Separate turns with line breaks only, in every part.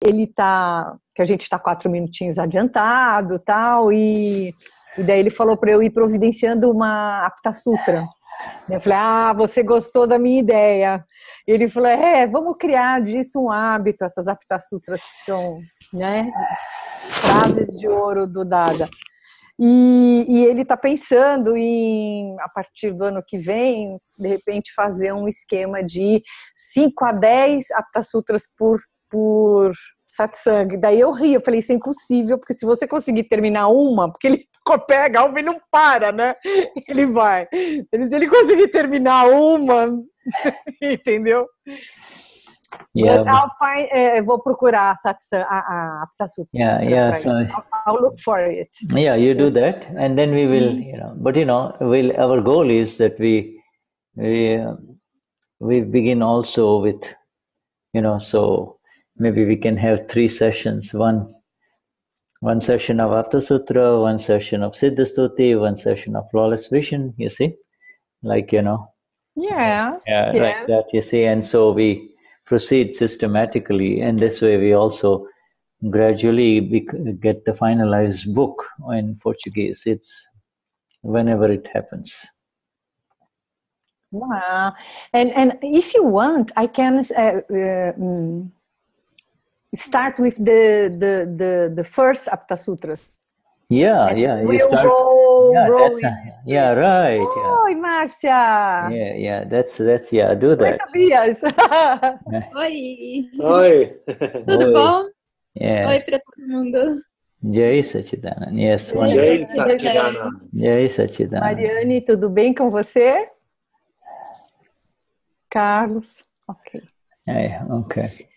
ele tá, que a gente tá 4 minutinhos adiantado, tal, e daí ele falou para eu ir providenciando uma Apta Sutra. Eu falei, você gostou da minha ideia. Ele falou, vamos criar disso um hábito, essas Apta Sutras que são, né, frases de ouro do Dada. E ele está pensando em, a partir do ano que vem, de repente fazer um esquema de 5 a 10 Apta Sutras por satsang. Daí eu ri, eu falei, isso é impossível, porque se você conseguir terminar uma, porque ele pega uma e não para, né? Ele vai. Se ele conseguir terminar uma, entendeu?
Yeah,
but I'll find, vou procurar a Apta Sutra.
Yeah. So
I'll look for it.
Yeah, you do that, and then we will, But our goal is that we begin also with, so maybe we can have 3 sessions. One session of Apta Sutra, one session of Siddha Stuti, one session of Flawless Vision. You see, like
Yes.
Like that. You see, and so we proceed systematically, and this way we also gradually get the finalized book in Portuguese. It's whenever it happens.
Wow. And if you want, I can start with the first Apta Sutras.
Yeah.
You start. Right.
Oi,
Márcia.
Yeah. That's do that.
Oi.
Tudo bom?
Yes.
Oi para todo mundo.
Jai Sachidanand. Yes.
Jai Sachidanand.
Jai Sachidanand.
Mariane, tudo bem com você? Carlos. Okay.
Okay.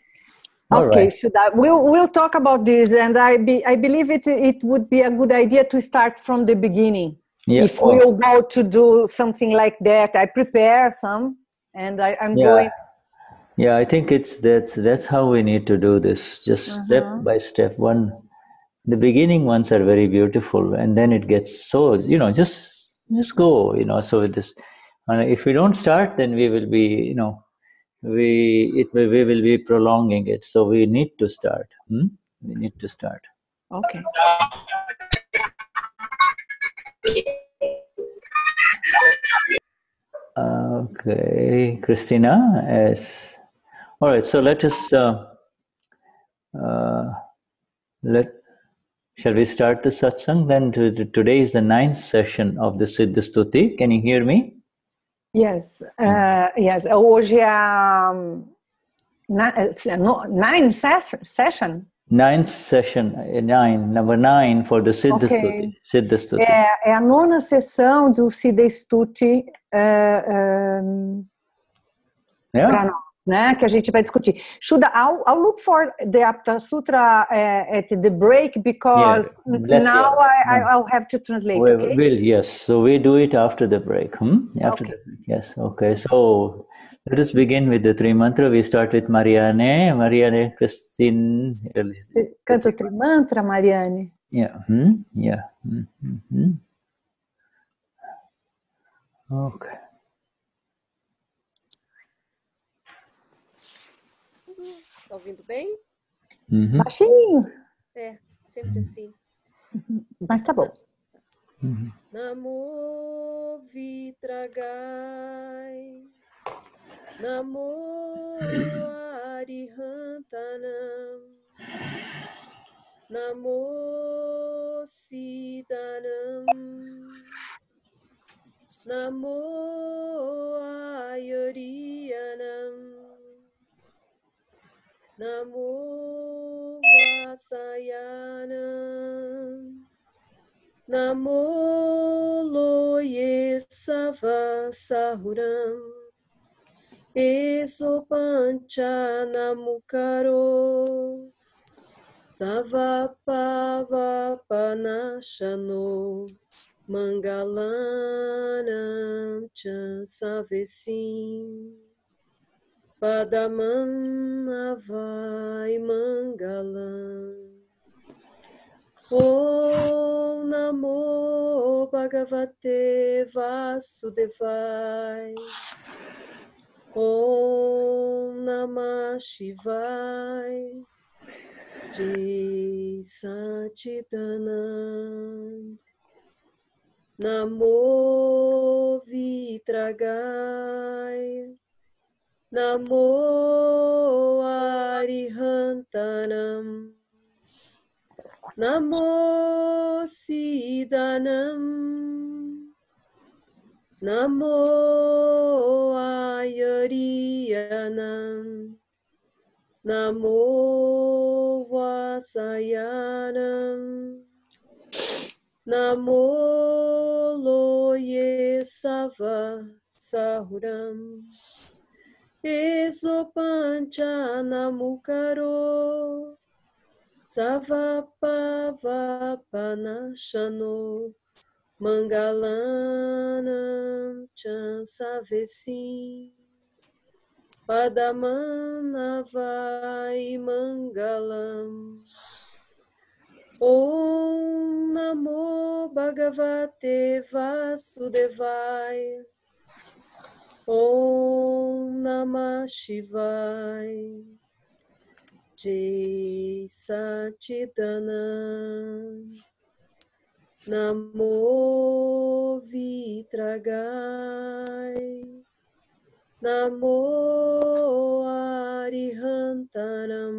Okay,
right.
Shuddha. We'll talk about this, and I believe it would be a good idea to start from the beginning.
Yeah.
If we'll go to do something like that, I prepare some, and I'm going.
Yeah, I think that's how we need to do this, just step by step. The beginning ones are very beautiful, and then it gets so just go, So with this, if we don't start, then we will be, we will be prolonging it. So we need to start. We need to start.
Okay.
Okay, Christina. Yes. All right. So let us shall we start the satsang? Then today is the 9th session of the Siddha Stuti. Can you hear me?
Yes. Yes. Hoje é a 9th session.
9th session, number 9 for the Siddha Stuti. Siddha Stuti.
É a 9ª sessão do Siddha Stuti para nós, né? Que a gente vai discutir. Shuddha, I'll look for the Apta Sutra at the break because now I'll have to translate. Okay?
Yes. So we do it after the break. After the break. Yes. Okay. So let us begin with the Tri Mantra. We start with Mariane, Christine.
Canta o Tri Mantra, Mariane.
Yeah. Okay.
Tá ouvindo bem?
Baixinho.
Sempre assim.
Mas tá bom.
Namo Vitragai, Namo Arihantanam, Namo Siddhanam, Namo Ayuriyanam, Namo Vasayanam, Namo Loye Sava Sahuram, Eso Pancha Namukaro, Savapava Panashano, Mangalanam Chan Savesim, Padamam Avai Mangalam. Om Namo Bhagavate Vasudevai. Om Namah Shivai. Jai Satchidanand. Namo Vitragaya. Namo Arihantanam. Namo Siddhanam. Namo Ayariyanam. Namo Vasayanam. Namo Loye Sava Sahuram. Esopancha Namukaro. Savapavapanashano. Mangalanam Chansavesim. Padamanavai Mangalam. Om Namo Bhagavate Vasudevaya. Om Namah Shivaya. Jai Satchidanand. Namo Vitragaya. Namo Arihantanam.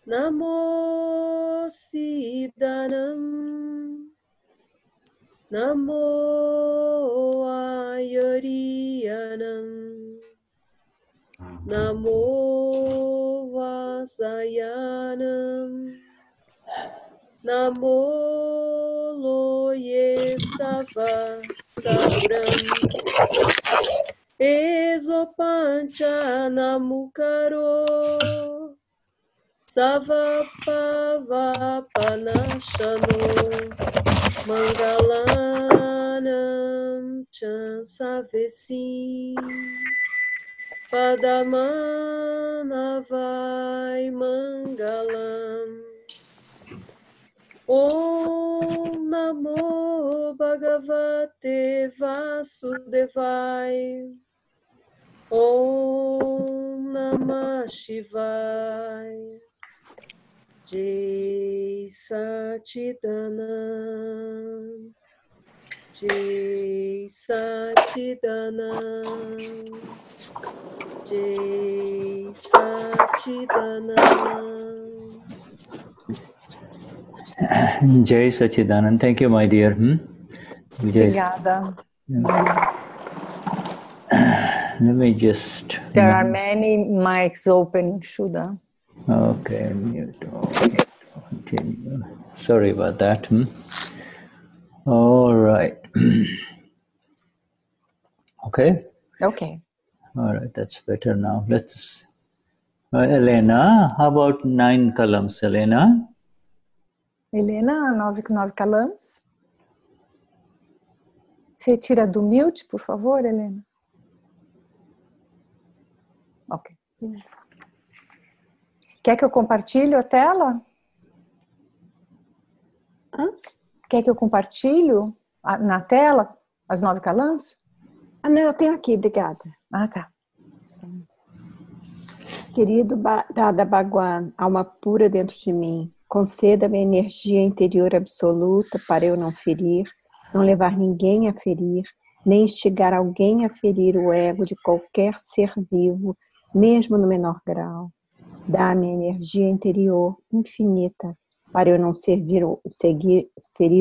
Namo Siddhanam. Namo Ayariyanam. Namo Vasayanam. Namo Loye Sava Sahuram. Esopancha Namukaro. Savapavapanashano. Mangalanam Chansavesim. Padamanavai Mangalam. Om Namo Bhagavate Vasudevaya. Om Namah Shivaya. Jai Satchidanand. Jai Satchidanand. Jai Satchidanand.
Jai Satchidanand. Thank you, my dear.
Obrigada.
Let me just...
There are many mics open, Shuddha.
Okay, mute. Continue. Sorry about that. All right. Okay?
Okay.
All right, that's better now. Let's... Helena, how about 9 columns, Helena?
Helena, 9 calamos. Você tira do mute, por favor, Helena? Ok. Quer que eu compartilhe a tela? Quer que eu compartilhe na tela as 9 calamos?
Ah, não, eu tenho aqui, obrigada.
Ah, tá.
Querido Dada Bhagwan, alma pura dentro de mim, conceda-me a energia interior absoluta para eu não ferir, não levar ninguém a ferir, nem instigar alguém a ferir o ego de qualquer ser vivo, mesmo no menor grau. Dá-me a energia interior infinita para eu não ferir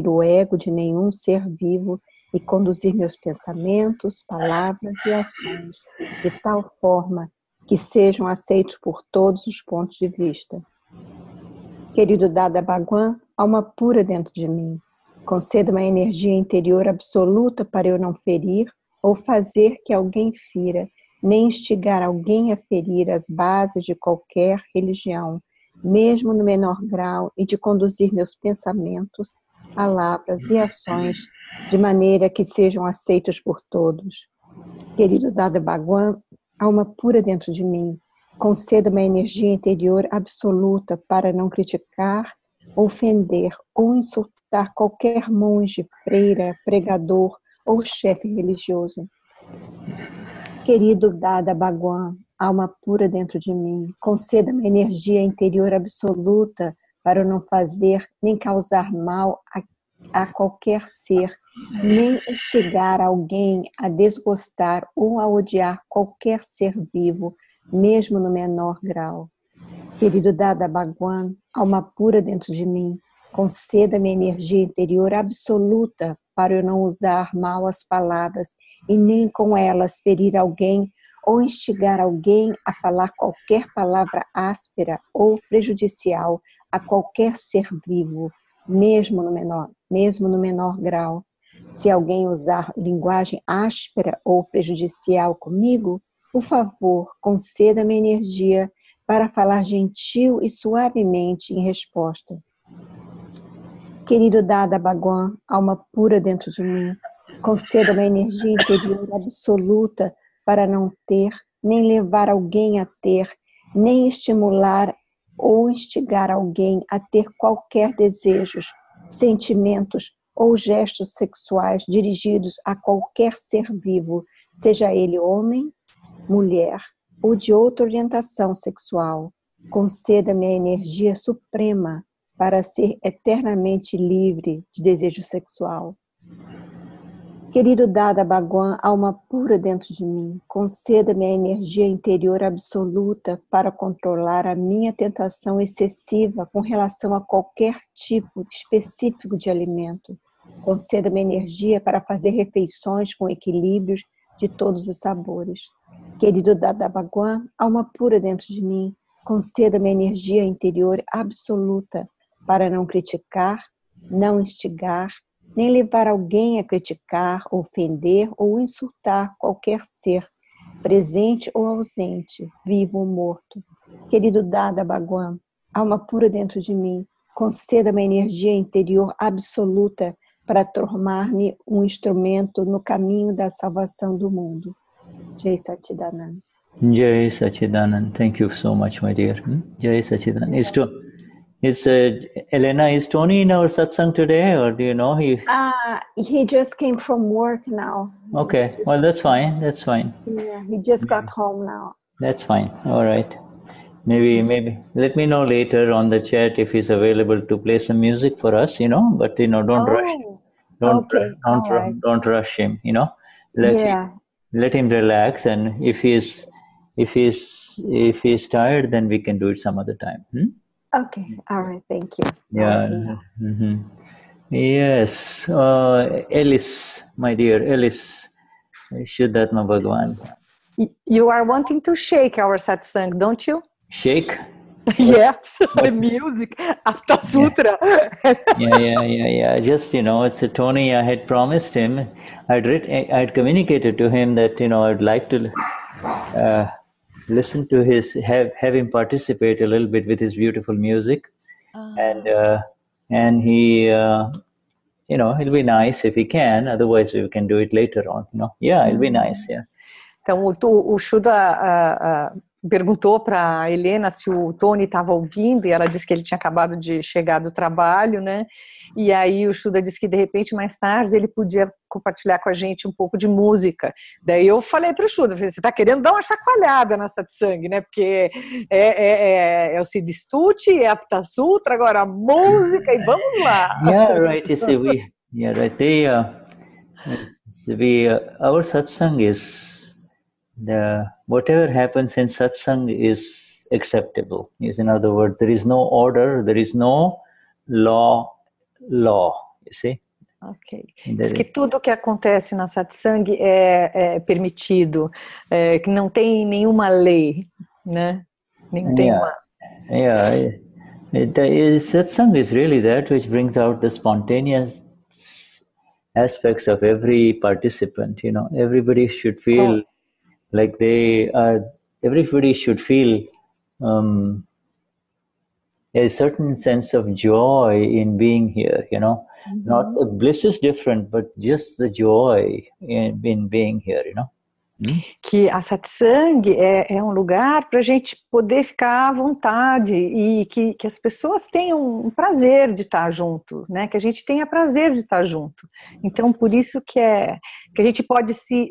o ego de nenhum ser vivo e conduzir meus pensamentos, palavras e ações de tal forma que sejam aceitos por todos os pontos de vista. Querido Dada Bhagwan, alma pura dentro de mim, conceda uma energia interior absoluta para eu não ferir ou fazer que alguém fira, nem instigar alguém a ferir as bases de qualquer religião, mesmo no menor grau, e de conduzir meus pensamentos, palavras e ações de maneira que sejam aceitos por todos. Querido Dada Bhagwan, alma pura dentro de mim, conceda uma energia interior absoluta para não criticar, ofender ou insultar qualquer monge, freira, pregador ou chefe religioso. Querido Dada Bhagwan, alma pura dentro de mim, conceda-me energia interior absoluta para eu não fazer nem causar mal a qualquer ser, nem instigar alguém a desgostar ou a odiar qualquer ser vivo, mesmo no menor grau. Querido Dada Bhagwan, alma pura dentro de mim, conceda-me energia interior absoluta para eu não usar mal as palavras e nem com elas ferir alguém ou instigar alguém a falar qualquer palavra áspera ou prejudicial a qualquer ser vivo, mesmo no menor grau. Se alguém usar linguagem áspera ou prejudicial comigo, por favor, conceda-me energia para falar gentil e suavemente em resposta. Querido Dada Bhagwan, alma pura dentro de mim, conceda-me energia interior absoluta para não ter, nem levar alguém a ter, nem estimular ou instigar alguém a ter qualquer desejos, sentimentos ou gestos sexuais dirigidos a qualquer ser vivo, seja ele homem, mulher ou de outra orientação sexual. Conceda-me a energia suprema para ser eternamente livre de desejo sexual. Querido Dada Bhagwan, alma pura dentro de mim, conceda-me a energia interior absoluta para controlar a minha tentação excessiva com relação a qualquer tipo específico de alimento. Conceda-me energia para fazer refeições com equilíbrios de todos os sabores. Querido Dada Bhagwan, alma pura dentro de mim, conceda-me energia interior absoluta para não criticar, não instigar, nem levar alguém a criticar, ofender ou insultar qualquer ser, presente ou ausente, vivo ou morto. Querido Dada Bhagwan, alma pura dentro de mim, conceda-me energia interior absoluta para tornar-me um instrumento no caminho da salvação do mundo. Jai Satchidanand.
Jai Satchidanand. Thank you so much, my dear. Jai Satchidanand. Helena, is Tony in our satsang today, or do you know he
just came from work now.
Okay, well, that's fine. That's fine.
Yeah, he just got home now.
That's fine. All right. Maybe. Let me know later on the chat if he's available to play some music for us, but, don't rush. Don't rush him, Let him relax. And if he's tired, then we can do it some other time.
Okay. All right. Thank you.
Yeah. Yes. Alice, my dear Alice, Vishuddhatma Bhagwan.
You are wanting to shake our satsang, don't you?
Shake?
Yes, the music, Apta Sutra.
Yeah. Just, it's a Tony. I had promised him, I'd communicated to him that, I'd like to listen to have him participate a little bit with his beautiful music. And he, it'll be nice if he can, otherwise we can do it later on, Yeah, it'll be nice, yeah.
Então, o Shuddha perguntou para a Helena se o Tony estava ouvindo, e ela disse que ele tinha acabado de chegar do trabalho, né? E aí o Shuddha disse que de repente mais tarde ele podia compartilhar com a gente um pouco de música. Daí eu falei para o Shuddha, você está querendo dar uma chacoalhada na satsang, né? Porque é o Siddha Stuti, é a Apta Sutra, agora a música, e vamos lá.
Yeah, right. You see, our satsang is whatever happens in satsang is acceptable. In other words, there is no order, there is no law, you see?
Ok. Diz que tudo que acontece na satsang é permitido, que não tem nenhuma lei, né? Nem tem uma...
Satsang is really that which brings out the spontaneous aspects of every participant, Everybody should feel like everybody should feel a certain sense of joy in being here, Not the bliss is different, but just the joy in being here,
Que a satsang é um lugar para a gente poder ficar à vontade e que as pessoas tenham um prazer de estar junto, né? Que a gente tenha prazer de estar junto. Então, por isso que a gente pode se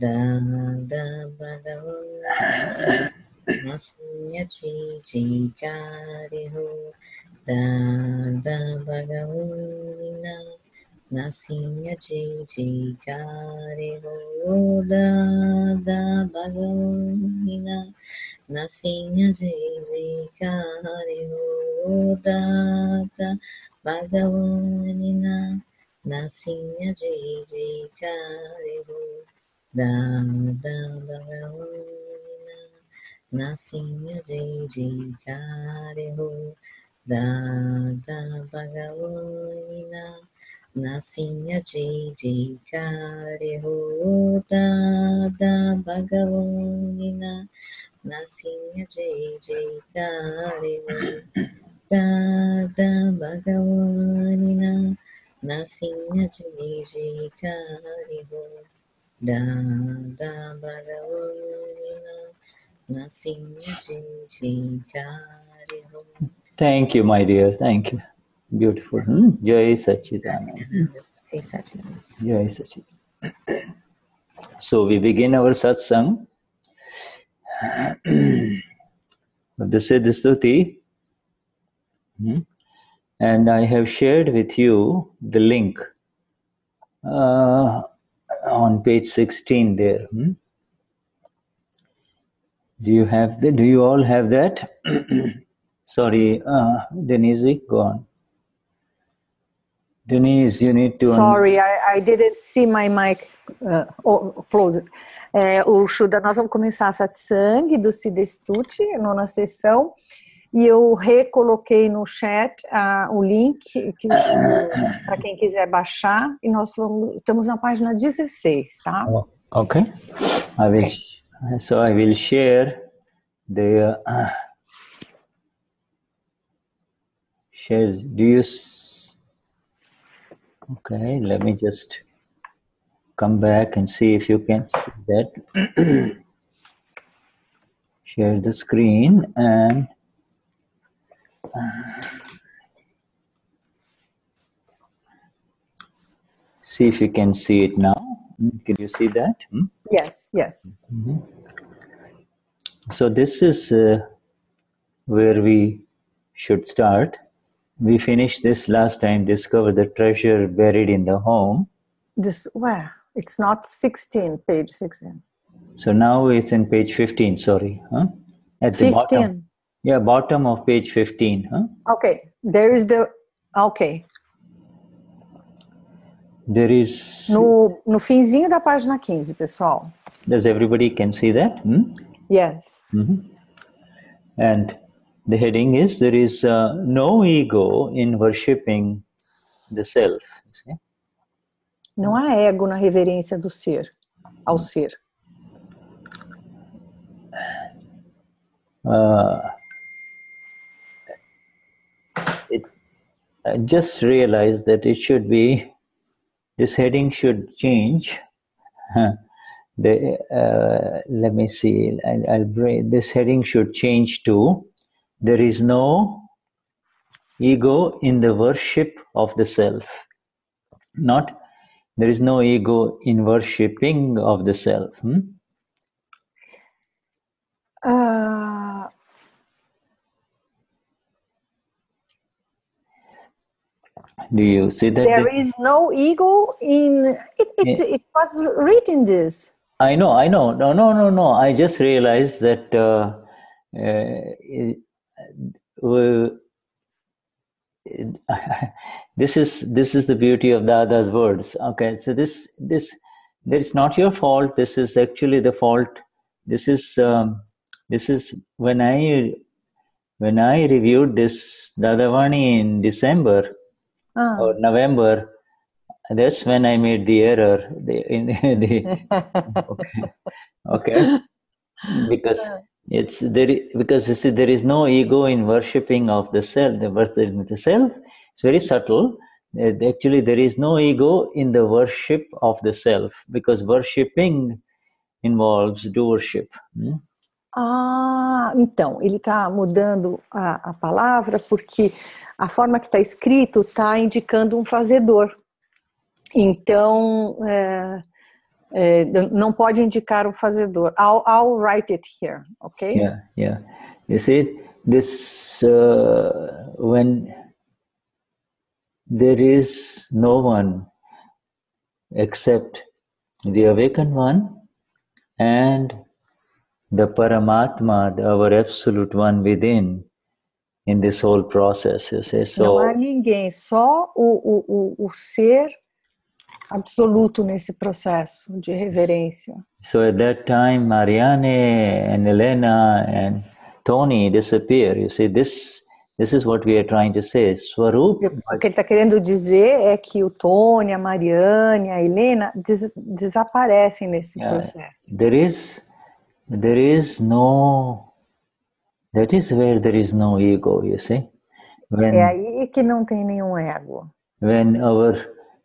Dada Bhagavan Nasinya Chi Kariho Dada Bhagavan Nasinya Chi Kariho Dada Bhagavan Nasinya Chi Kariho Dada Bhagavan Nasinya Chi Kariho Dada Bhagavan Nasinya Chi Kariho Dada Bhagavan Nasinya Chi Kariho Dada Bhagavan Nasinya Chi Kariho Dada Bhagavan Nasinya Chi Kariho Dada Bhagavan Nasinya Chi Kariho.
Thank you, my dear. Thank you. Beautiful. Jai Sachidanand. Jai Sachidanand. So we begin our satsang of the Siddha Stuti. And I have shared with you the link on page 16 there. Do you all have that? Sorry, Denize, go on. Denize, you need to...
Sorry, I didn't see my mic closed. O Shuddha, nós vamos começar a satsang do Siddha Stuti, nona sessão, e eu recoloquei no chat o link para quem quiser baixar, e nós estamos na página 16, tá?
Okay. So I will share the... share, do you... Okay, let me just come back and see if you can see that. Share the screen and see if you can see it now. Can you see that?
Yes, yes.
So this is where we should start. We finished this last time, discover the treasure buried in the home.
Well, it's not 16, page 16.
So now it's in page 15, sorry. At the
15.
bottom. Yeah, bottom of page 15.
Okay, there is the... Okay.
There is...
No finzinho da página 15, pessoal.
Does everybody can see that?
Yes.
And the heading is, there is no ego in worshipping the self. See?
Não há ego na reverência do ser, ao ser.
I just realized that it should be, this heading should change. Let me see, I'll bring, this heading should change to, there is no ego in the worship of the self. Not, there is no ego in worshipping of the self. Do you see that?
There is no ego in it was written this.
I know. No. I just realized that this is the beauty of Dada's words. Okay, so this is not your fault. This is actually the fault. This is when I reviewed this Dadavani in December or November. That's when I made the error. Okay. Because you see, there is no ego in worshipping of the self. The self is very subtle. Actually, there is no ego in the worship of the self, because worshipping involves doership.
Então, ele está mudando a palavra porque a forma que está escrito está indicando um fazedor. Então, Não pode indicar o fazedor. I'll write it here, okay?
Yeah. You see, this when there is no one except the awakened one and the Paramatma, our absolute one within, in this whole process, you see. So,
não há ninguém, só o ser absoluto nesse processo de reverência.
so at that time, Marianne and Helena and Tony disappear. You see, this is what we are trying to say. Swarup.
O que ele está querendo dizer é que o Tony, a Mariane, a Helena desaparecem nesse processo.
There is no. That is where there is no ego. You see,
É aí que não tem nenhum ego.
When our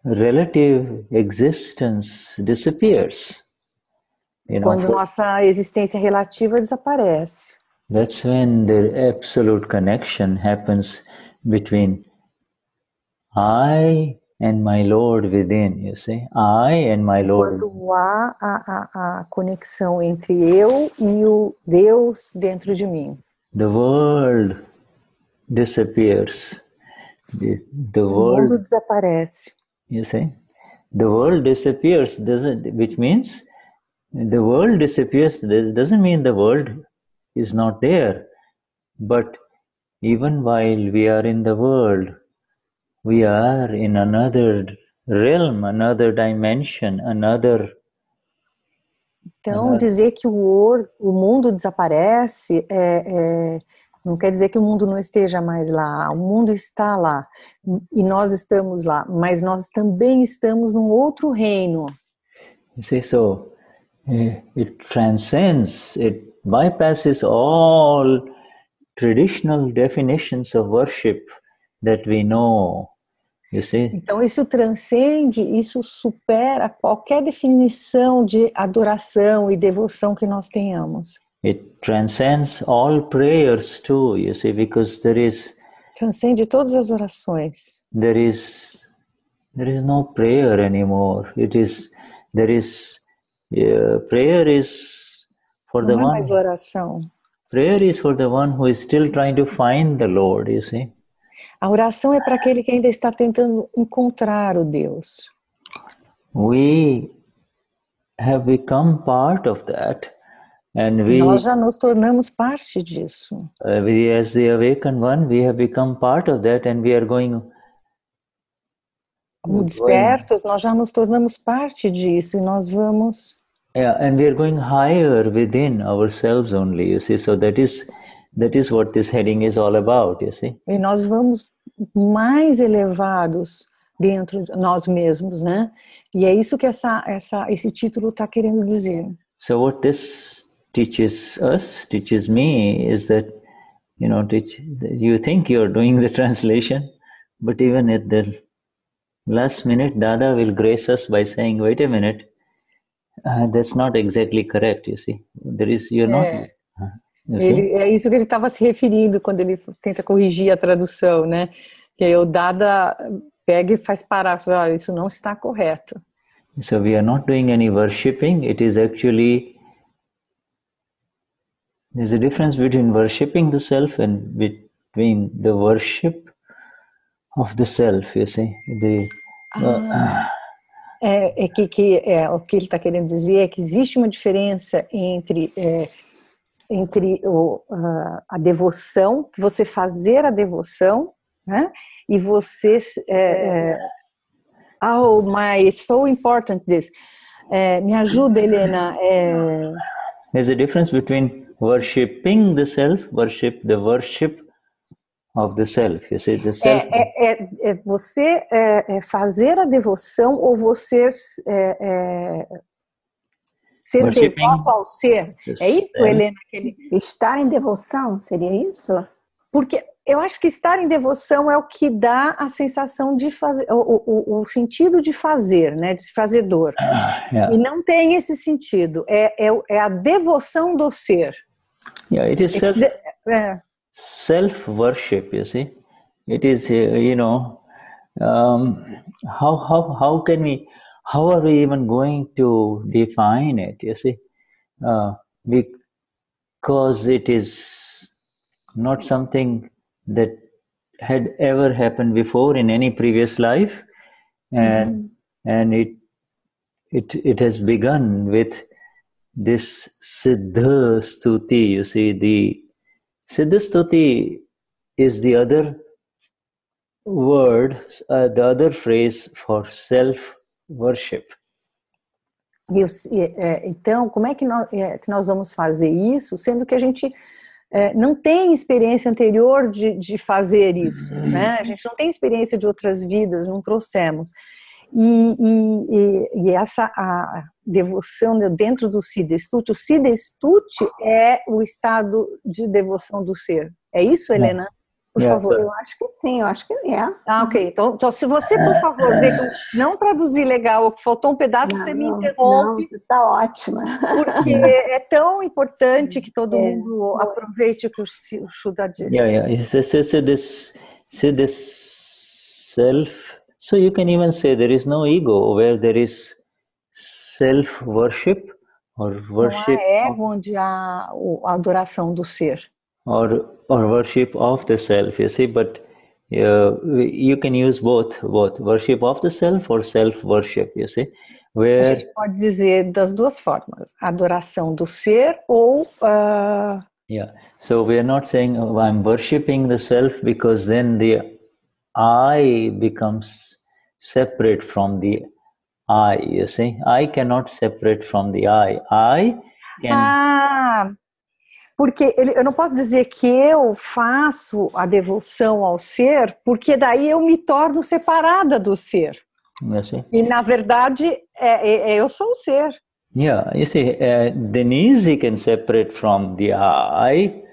relative existence disappears,
quando nossa existência relativa desaparece.
That's when the absolute connection happens between I and my Lord within, you see. I and my Lord.
Quando há a conexão entre eu e o Deus dentro de mim.
The world disappears. The
world, o mundo desaparece.
You see. The world disappears, which means the world disappears. Doesn't mean the world is not there. But even while we are in the world, we are in another realm, another dimension, another.
Então, dizer que o mundo desaparece não quer dizer que o mundo não esteja mais lá. O mundo está lá e nós estamos lá, mas nós também estamos num outro reino.
You see, so it transcends, it bypasses all traditional definitions of worship that we know. You see?
Então isso transcende, isso supera qualquer definição de adoração e devoção que nós tenhamos.
It transcends all prayers too, you see, because
transcende todas as orações.
There is no prayer anymore. Prayer is for the
Não é
one.
mais oração.
Prayer is for the one who is still trying to find the Lord, you see.
A oração é para aquele que ainda está tentando encontrar o Deus.
We have become part of that, and
nós já nos tornamos parte disso.
As the awakened one, we have become part of that, and we are going.
Como despertos, nós já nos tornamos parte disso e nós vamos.
Yeah, and we are going higher within ourselves only. You see, so that is what this heading is all about. You see.
E nós vamos mais elevados dentro de nós mesmos, né? E é isso que esse título está querendo dizer.
So what this teaches me is that, you think you're doing the translation, but even at the last minute, Dada will grace us by saying, "Wait a minute, that's not exactly correct." You see, you're not.
É isso que ele estava se referindo quando ele tenta corrigir a tradução, né? Que aí o Dada pega e faz parar, fala, olha, isso não está correto.
So we are not doing any worshipping. It is actually, there's a difference between worshipping the self and between the worship of the self, you see.
O que ele está querendo dizer é que existe uma diferença entre a devoção, você fazer a devoção, né? E você it's so important this. Me ajuda, Helena.
There's a difference between worshipping the self, the worship of the self. You see, the self.
Você fazer a devoção ou você ser devoto ao ser. É isso, Helena?
Estar em devoção, seria isso?
Porque eu acho que estar em devoção é o que dá a sensação de fazer, o sentido de fazer, né? De fazedor.
Yeah.
E não tem esse sentido. É a devoção do ser.
Yeah, it is self-worship, you see. It is, how are we even going to define it? You see, because it is not something that had ever happened before in any previous life, and it has begun with this Siddha Stuti. You see, the Siddha Stuti is the other word, the other phrase for self-worship.
Então, como é que nós vamos fazer isso, sendo que a gente não tem experiência anterior de fazer isso, né? A gente não tem experiência de outras vidas, não trouxemos. E essa a devoção dentro do Siddha Stuti, o Siddha Stuti é o estado de devoção do ser. É isso, Helena? Por favor.
Eu acho que sim, eu acho que é.
Ah, ok. Então se você, por favor, ver que eu não traduzi legal ou que faltou um pedaço, você me interrompe.
Não, tá ótima.
Porque é tão importante que todo mundo aproveite o que o Shuddha disse.
See this self. So you can even say there is no ego where there is self-worship or worship.
Não há ego onde há a adoração do ser.
Or worship of the self, you see, but you can use both worship of the self or self-worship, you see. Where
a gente pode dizer das duas formas, adoração do ser ou...
So we are not saying I'm worshipping the self, because then the I becomes separate from the I, you see. I cannot separate from the I. I can...
Porque eu não posso dizer que eu faço a devoção ao ser, porque daí eu me torno separada do ser. E na verdade, eu sou o ser.
Yeah, you see, Denize can separate from the I,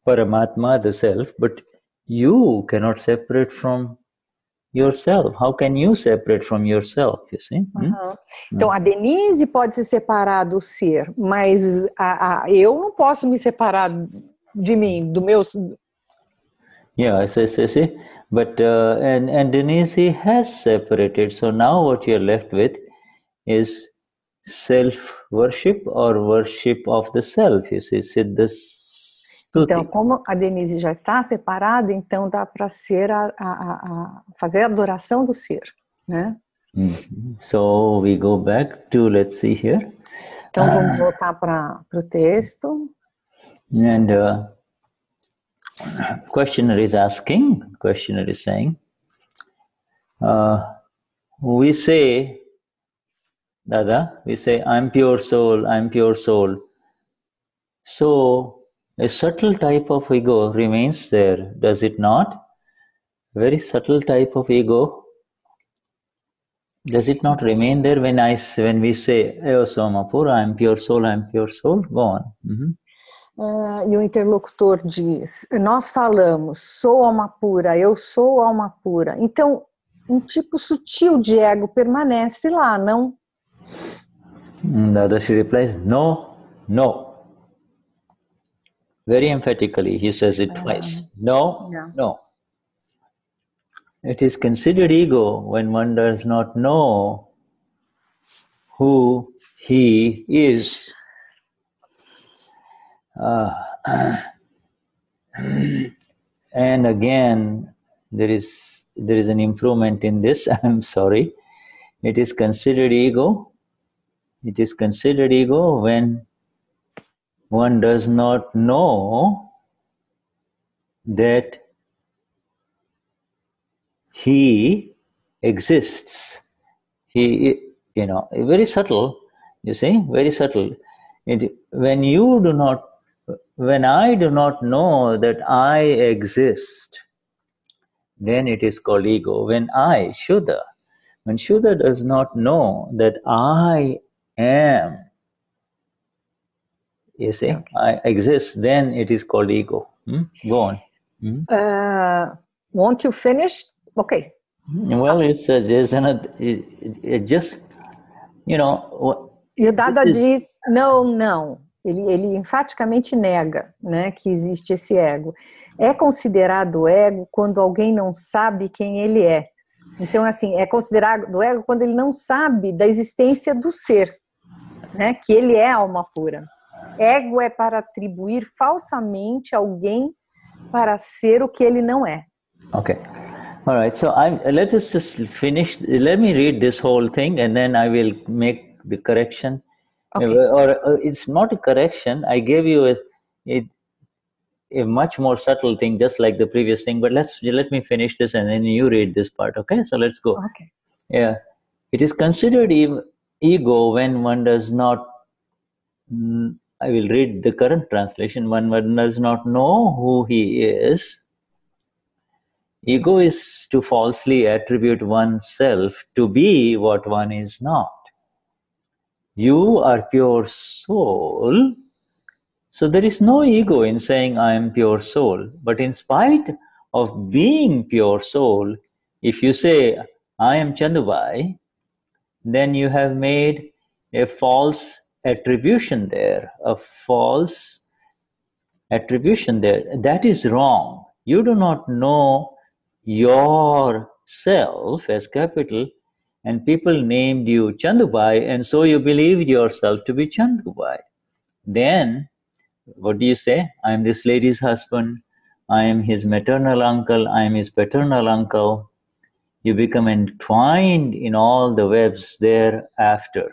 Paramatma, the self, but you cannot separate from yourself. How can you separate from yourself, you see?
Então, a Denize pode se separar do ser, mas eu não posso me separar de mim, do meu...
Yeah, see. But, and Denize has separated. So now what you're left with is self-worship or worship of the self, you see, Siddha Stuti.
Então, como a Denize já está separada, então dá para ser fazer a adoração do ser, né?
So we go back to, let's see here.
Então vamos voltar para o texto.
And questioner is saying, we say, Dada, I'm pure soul, I'm pure soul. So a subtle type of ego remains there, does it not? Very subtle type of ego. Does it not remain there when we say, Eu sou uma pura, I'm pure soul, I'm pure soul? Go on.
E o interlocutor diz, nós falamos, sou alma pura, eu sou alma pura. Então, um tipo sutil de ego permanece lá, não?
Dadashri replies, no. Very emphatically, he says it twice. No. It is considered ego when one does not know who he is. And again, there is an improvement in this. I'm sorry. It is considered ego. It is considered ego when one does not know that he exists. He, very subtle, you see, very subtle. When I do not know that I exist, then it is called ego. When Shuddha does not know that I am, you see, I exist, then it is called ego. Go on.
Won't you finish? Okay.
Well, it's just,
E o Dada diz, não. Ele enfaticamente nega, né, que existe esse ego. É considerado ego quando alguém não sabe quem ele é. Então, assim, é considerado ego quando ele não sabe da existência do ser, né? Que ele é alma pura. Ego é para atribuir falsamente alguém para ser o que ele não é.
Okay. All right. So let us just finish. Let me read this whole thing, and then I will make the correction.
Okay.
Or it's not a correction. I gave you a much more subtle thing, just like the previous thing. But let me finish this, and then you read this part. Okay. So let's go.
Okay.
Yeah. It is considered ego when one does not. I will read the current translation. When one does not know who he is. Ego is to falsely attribute oneself to be what one is not. You are pure soul, so there is no ego in saying I am pure soul. But in spite of being pure soul, if you say I am Chandubhai, then you have made a false attribution there, a false attribution there. That is wrong. You do not know yourself as capital, and people named you Chandubhai, and so you believed yourself to be Chandubhai. Then, what do you say? I am this lady's husband, I am his maternal uncle, I am his paternal uncle. You become entwined in all the webs thereafter.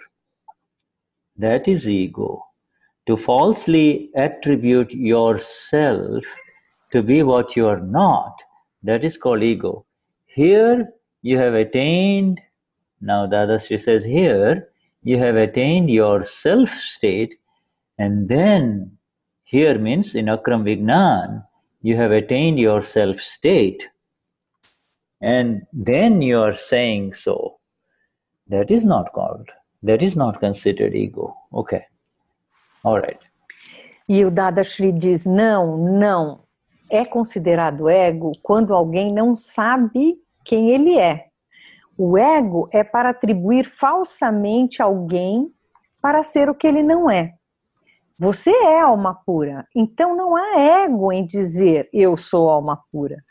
That is ego. To falsely attribute yourself to be what you are not, that is called ego. Here you have attained, now Dadashri says here, you have attained your self-state, and then here means in Akram Vignan, you have attained your self-state, and then you are saying so. That is not called, that is not considered ego. Okay. All right.
E o Dadashri diz, não. É considerado ego quando alguém não sabe quem ele é. O ego é para atribuir falsamente alguém para ser o que ele não é. Você é alma pura, então não há ego em dizer eu sou alma pura.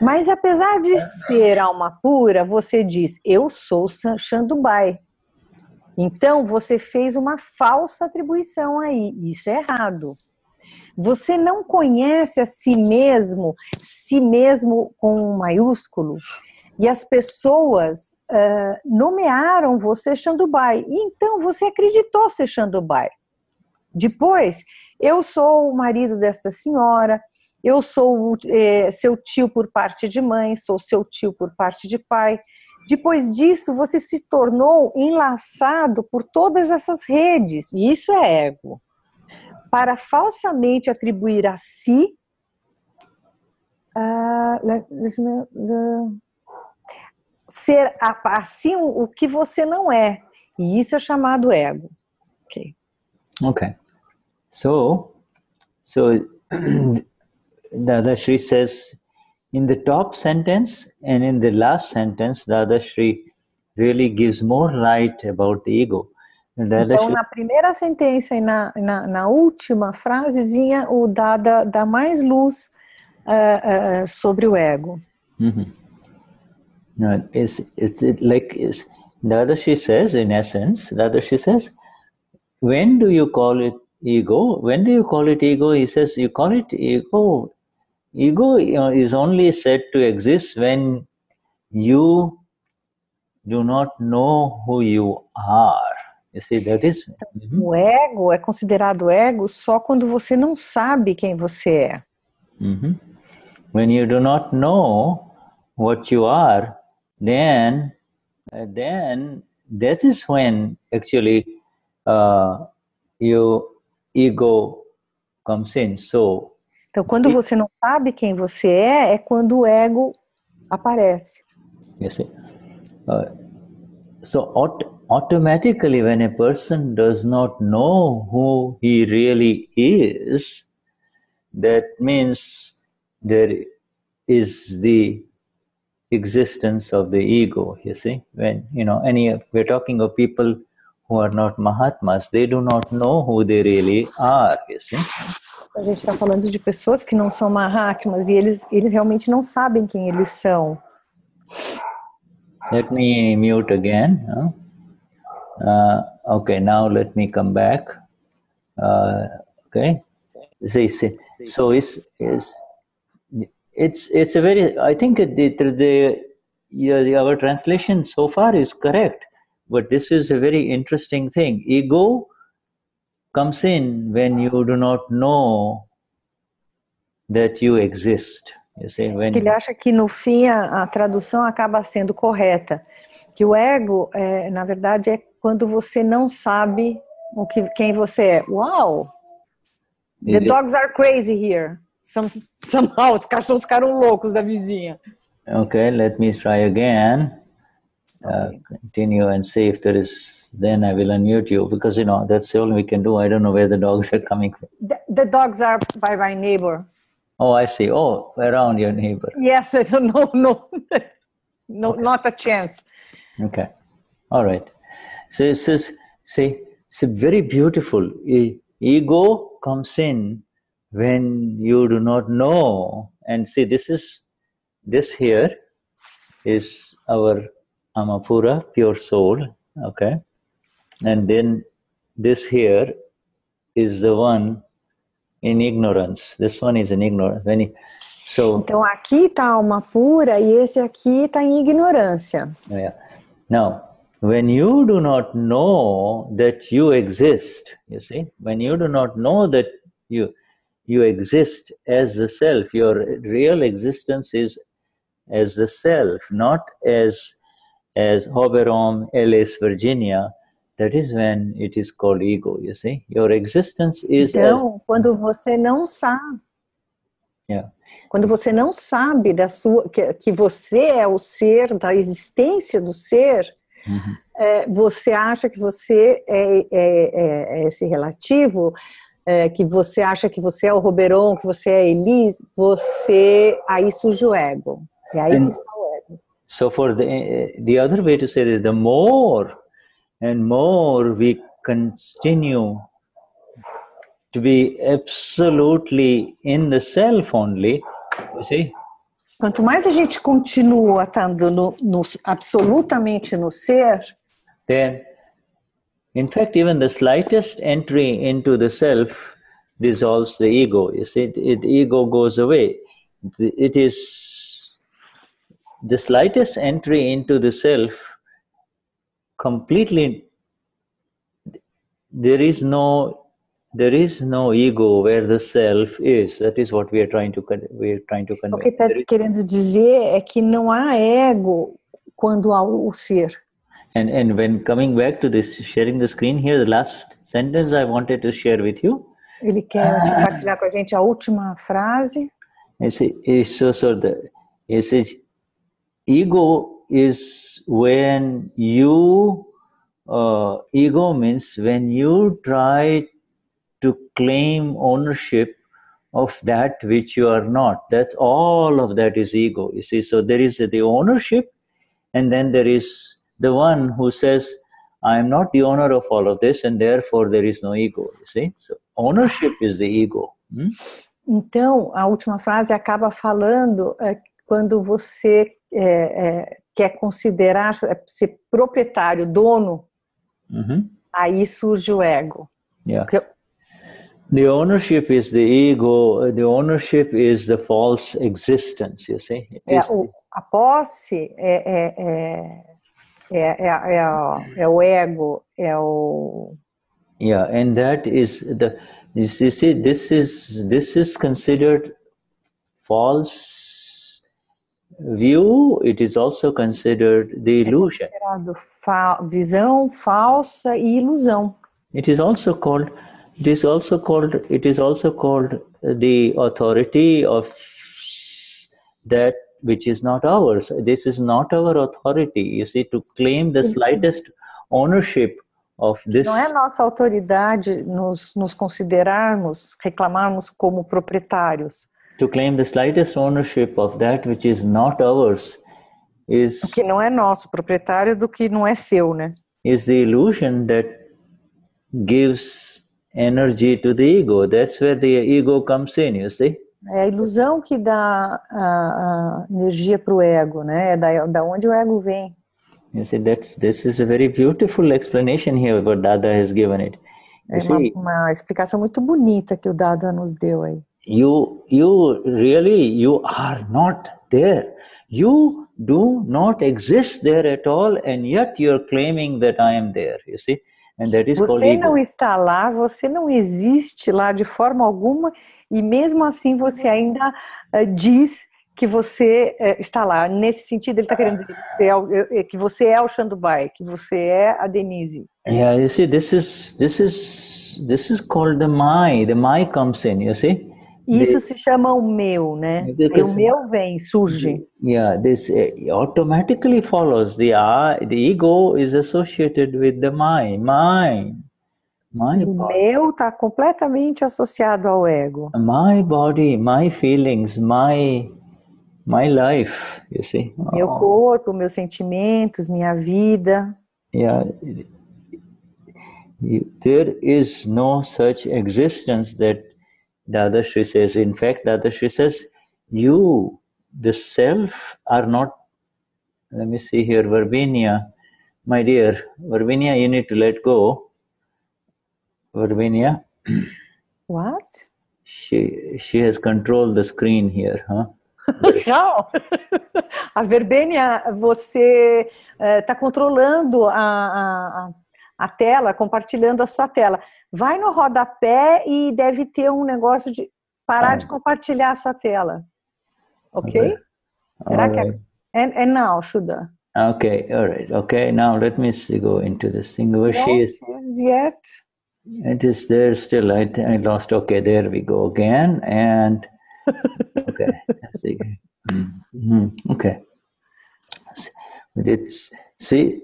Mas apesar de ser alma pura, você diz eu sou Chandubhai. Então você fez uma falsa atribuição aí, isso é errado. Você não conhece a si mesmo com um maiúsculo, e as pessoas nomearam você Chandubhai, e então você acreditou ser Chandubhai. Depois, eu sou o marido desta senhora, eu sou seu tio por parte de mãe, sou seu tio por parte de pai. Depois disso, você se tornou enlaçado por todas essas redes, e isso é ego. Para falsamente atribuir a si ser assim o que você não é. E isso é chamado ego.
Okay. So Dadashri says in the top sentence and in the last sentence, Dadashri really gives more light about the ego.
Então, na primeira sentença e na última frasezinha, o Dada dá mais luz sobre o ego.
Mm-hmm. No, Dadashri says, in essence, when do you call it ego? When do you call it ego? He says, you call it ego. Ego is only said to exist when you do not know who you are. You see, that is...
O ego é considerado ego só quando você não sabe quem você é.
Mm-hmm. When you do not know what you are, then that is when actually your ego comes in. So,
então, quando você não sabe quem você é quando o ego aparece.
You see. So automatically when a person does not know who he really is, that means there is the existence of the ego, you see. When, we're talking of people who are not Mahatmas, they do not know who they really are, you see.
A gente está falando de pessoas que não são Mahatmas e eles realmente não sabem quem eles são.
Let me mute again. Okay, now let me come back. Okay. See, so it's a very, I think our translation so far is correct, but this is a very interesting thing. Ego comes in when you do not know that you exist. You see, when
ele acha que no fim a tradução acaba sendo correta, que o ego, na verdade, é quando você não sabe quem você é. Wow! The dogs are crazy here. Somehow, os cachorros ficaram loucos da vizinha.
Okay, let me try again. Continue and see if there is, then I will unmute you, because that's all we can do. I don't know where the dogs are coming from.
The dogs are by my neighbor.
Oh, I see. Oh, around your neighbor.
Yes, I don't know. No, okay. Not a chance.
Okay. All right. So it says, see, it's very beautiful. Ego comes in when you do not know. And see, this here is our Alma pura, pure soul. Okay. And then this here is the one in ignorance. This one is in ignorance.
Então aqui está a alma pura e esse aqui está em ignorância.
Yeah. Now, when you do not know that you exist, you see, when you do not know that you exist as the self, your real existence is as the self, not as Hoberom, Alice, Virginia. That is when it is called ego, you see. Your existence is
então, quando você não sabe.
Yeah.
Quando você não sabe que você é o ser, da existência do ser, você acha que você é esse relativo, que você acha que você é o Hoberom, que você é Elise, aí surge o ego. E aí que está o ego.
So for the other way to say it is, the more and more we continue to be absolutely in the self only, you see?
Quanto mais a gente continua estando absolutamente no ser,
then, in fact, even the slightest entry into the self dissolves the ego. You see, the ego goes away. It is the slightest entry into the self completely. There is no ego where the self is. That is what we are trying to convey.
O que está querendo dizer é que não há ego quando há o ser.
And when coming back to this, sharing the screen here, the last sentence I wanted to share with you.
Ele quer compartilhar com a gente a última frase.
He says, ego is when you. Ego means when you try to claim ownership of that which you are not. That's all of that is ego. You see, so there is the ownership, and then there is the one who says, I am not the owner of all of this, and therefore there is no ego. You see, so ownership is the ego.
Então, a última frase acaba falando quando você quer considerar ser proprietário, dono, aí surge o ego.
Yeah. The ownership is the ego. The ownership is the false existence. You see,
a posse o ego,
Yeah, and that is you see, this is considered false view. It is also considered the illusion.
Visão falsa e ilusão.
It is also called the authority of that which is not ours. This is not our authority. You see, to claim the slightest ownership of this.
Não é nossa autoridade nos considerarmos, reclamarmos como proprietários.
To claim the slightest ownership of that which is not ours is.
O que não é nosso, proprietário do que não é seu, né?
Is the illusion that gives energy to the ego. That's where the ego comes in, you see.
É a ilusão que dá a energia para o ego, né? É da onde o ego vem.
You see, this is a very beautiful explanation here, what Dada has given it.
É uma explicação muito bonita que o Dada nos deu aí.
You are not there. You do not exist there at all, and yet you're claiming that I am there, you see? And that is called ego.
Você não está lá, você não existe lá de forma alguma, e mesmo assim você ainda diz que você está lá. Nesse sentido, ele está querendo dizer que você é o Chandubhai, que você é a Denize.
Yeah, you see, this is called the my. The my comes in, you see?
Isso se chama o meu, né? E o meu vem, surge.
Yeah, this automatically follows. The ego is associated with the my.
O meu está completamente associado ao ego.
My body, my feelings, my life, you see?
Meu corpo, meus sentimentos, minha vida.
Yeah. There is no such existence that Dadashri says. In fact, Dadashri says, you, the self, are not. Let me see here, Varvinia, my dear. Varvinia, you need to let go. Varvinia.
What?
She has controlled the screen here, huh?
Não! A Verbênia, você está controlando a tela, compartilhando a sua tela. Vai no rodapé e deve ter um negócio de parar de compartilhar a sua tela. Ok? Será que é? And now, Shuddha.
Okay, all right. Okay, now let me go into this thing where she is.
Yet.
It is there still. I lost. Okay, there we go again. And okay, let's see. Okay. See,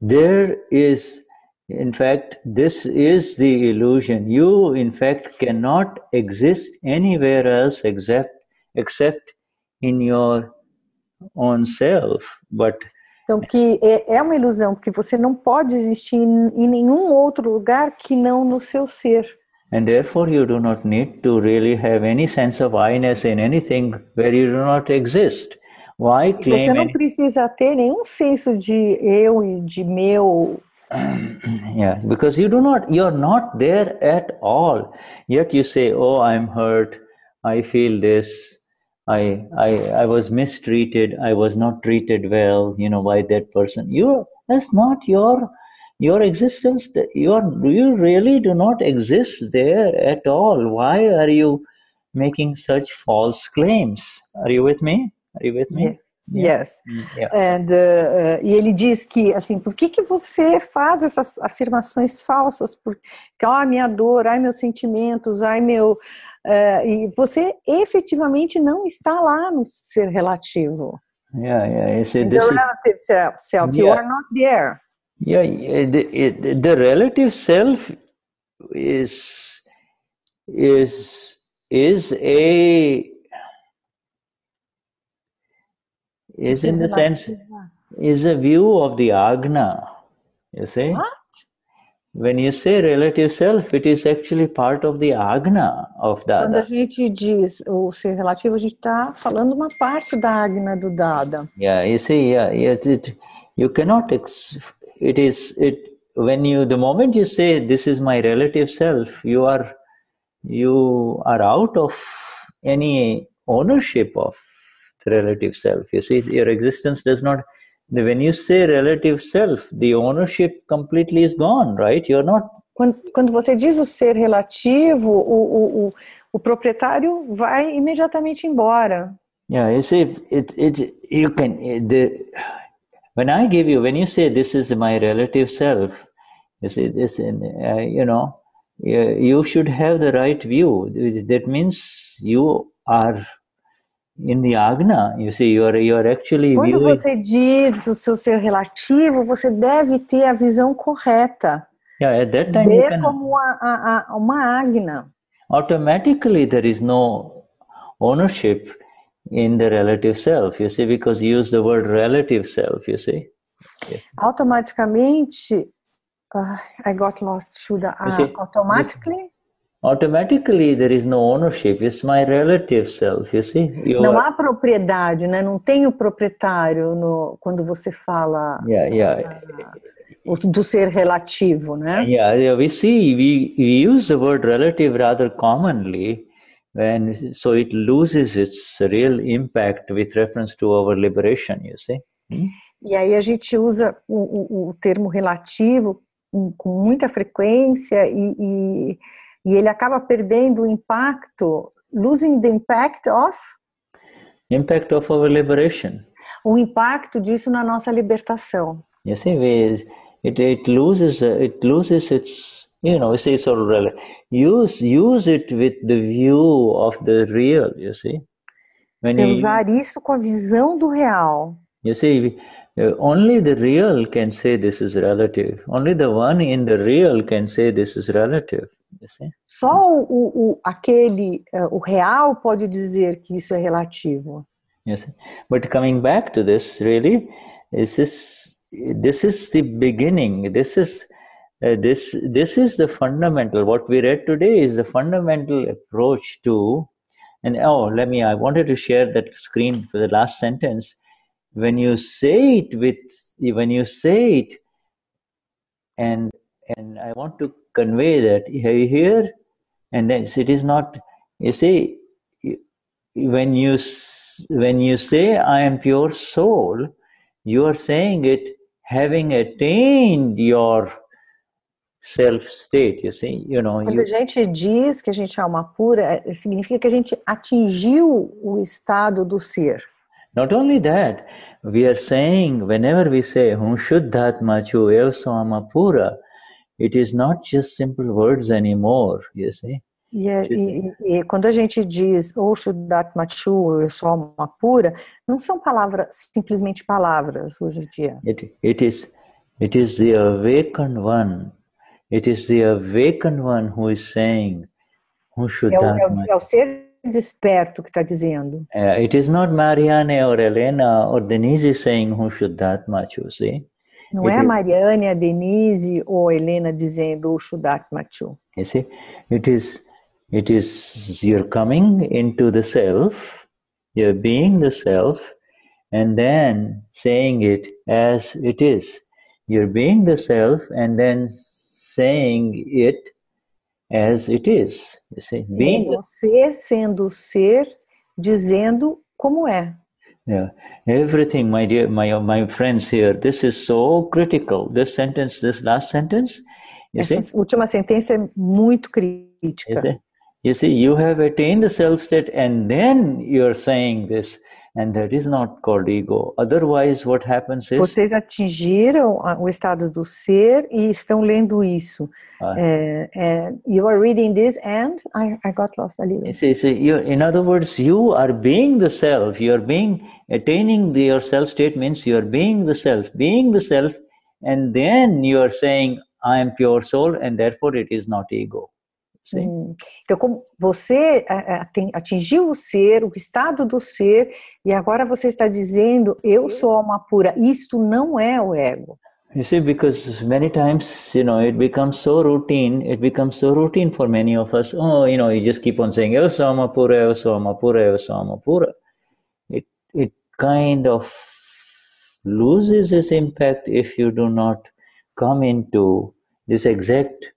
there is, in fact, this is the illusion. You, in fact, cannot exist anywhere else except in your own self. But
então, que é uma ilusão, porque você não pode existir em nenhum outro lugar que não no seu ser.
And therefore you do not need to really have any sense of I-ness in anything where you do not exist. Why claim?
Você não precisa ter nenhum senso de eu e de meu.
Yeah, because you're not there at all. Yet you say, oh, I'm hurt, I feel this, I was mistreated, I was not treated well, by that person. That's not your existence. You really do not exist there at all. Why are you making such false claims? Are you with me?
Yes.
Yeah.
And, e ele diz que, assim, por que você faz essas afirmações falsas? Porque, minha dor, meus sentimentos, meu... e você efetivamente não está lá no ser relativo.
Yeah.
The relative self, you are not there.
Yeah, the relative self is in the sense, is a view of the Agna, you see?
What?
When you say relative self, it is actually part of the Agna of Dada.
Quando a gente diz o ser relativo, a gente está falando uma parte da Agna do Dada.
Yeah, you see, you cannot, the moment you say, this is my relative self, you are out of any ownership of the relative self. You see, your existence does not, when you say relative self, the ownership completely is gone, right? You're not.
Quando você diz o ser relativo, o proprietário vai imediatamente embora.
Yeah, you see, when you say this is my relative self, you see this, you should have the right view. That means you are in the Agna, you see, you are actually
Quando
viewing.
você diz o seu ser relativo, você deve ter a visão correta.
Yeah, at that time
Ver como uma Agna.
Automatically there is no ownership in the relative self, you see, because you use the word relative self, you see. Yes.
Automaticamente, I got lost, Shuddha. Automatically?
automatically there is no ownership. It's my relative self, you see.
Não há propriedade, né? Não tem o proprietário quando você fala do ser relativo, né?
Yeah, we see, we use the word relative rather commonly, and so it loses its real impact with reference to our liberation, you see.
E aí a gente usa o termo relativo com muita frequência e ele acaba perdendo o impacto, losing the impact of
our liberation.
O impacto disso na nossa libertação.
You see, it loses its, we say sort of use it with the view of the real, you see.
Usar isso com a visão do real.
You see, only the real can say this is relative. Only the one in the real can say this is relative. You see?
Só o real pode dizer que isso é relativo.
Yes. But coming back to this, really, this is the beginning. This is the fundamental. What we read today is the fundamental approach to. And I wanted to share that screen for the last sentence. When you say it, and I want to convey that here, and then it is not. You see, when you say I am pure soul, you are saying it having attained your self state. You see,
Quando a gente diz que a gente é alma pura, significa que a gente atingiu o estado do ser.
Not only that, we are saying, whenever we say Vishuddhatma eu sou alma pura, it is not just simple words anymore, you see.
E quando a gente diz Vishuddhatma eu sou alma pura, não são simplesmente palavras hoje em dia.
It is the awakened one. It is the awakened one who is saying Vishuddhatma.
É o ser desperto que está dizendo.
It is not Marianne or Helena or Denize saying Vishuddhatma, you see.
Não é a Marianne, a Denize ou a Helena dizendo Vishuddhatma.
You see, it is you're coming into the self, you're being the self, and then saying it as it is. You're being the self and then saying it as it is. You see,
você sendo o ser, dizendo como é.
Yeah, everything, my dear, my friends here. This is so critical. This last sentence.
Essa última sentença é muito crítica.
You see, you have attained the self state, and then you're saying this, and that is not called ego. Otherwise, what happens is
vocês atingiram o estado do ser e estão lendo isso. You are reading this, and I got lost a little.
In other words, you are being the self. You are attaining your self state means you are being the self, and then you are saying, I am pure soul, and therefore it is not ego.
Então, como você atingiu o ser, o estado do ser, e agora você está dizendo, eu sou alma pura. Isto não é o ego.
You see, because many times, it becomes so routine for many of us. You just keep on saying, eu sou alma pura, eu sou alma pura, eu sou alma pura. It kind of loses its impact if you do not come into this exact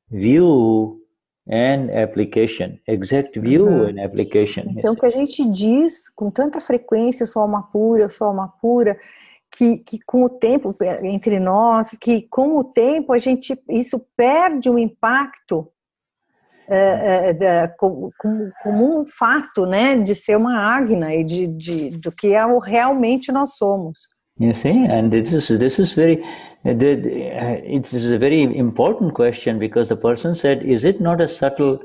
view and application,
Então, que a gente diz com tanta frequência, eu sou alma pura, que com o tempo, entre nós, que com o tempo isso perde o impacto como um fato, né, de ser uma ágna e do que realmente nós somos.
You see, and this is very, it's a very important question, because the person said, is it not a subtle?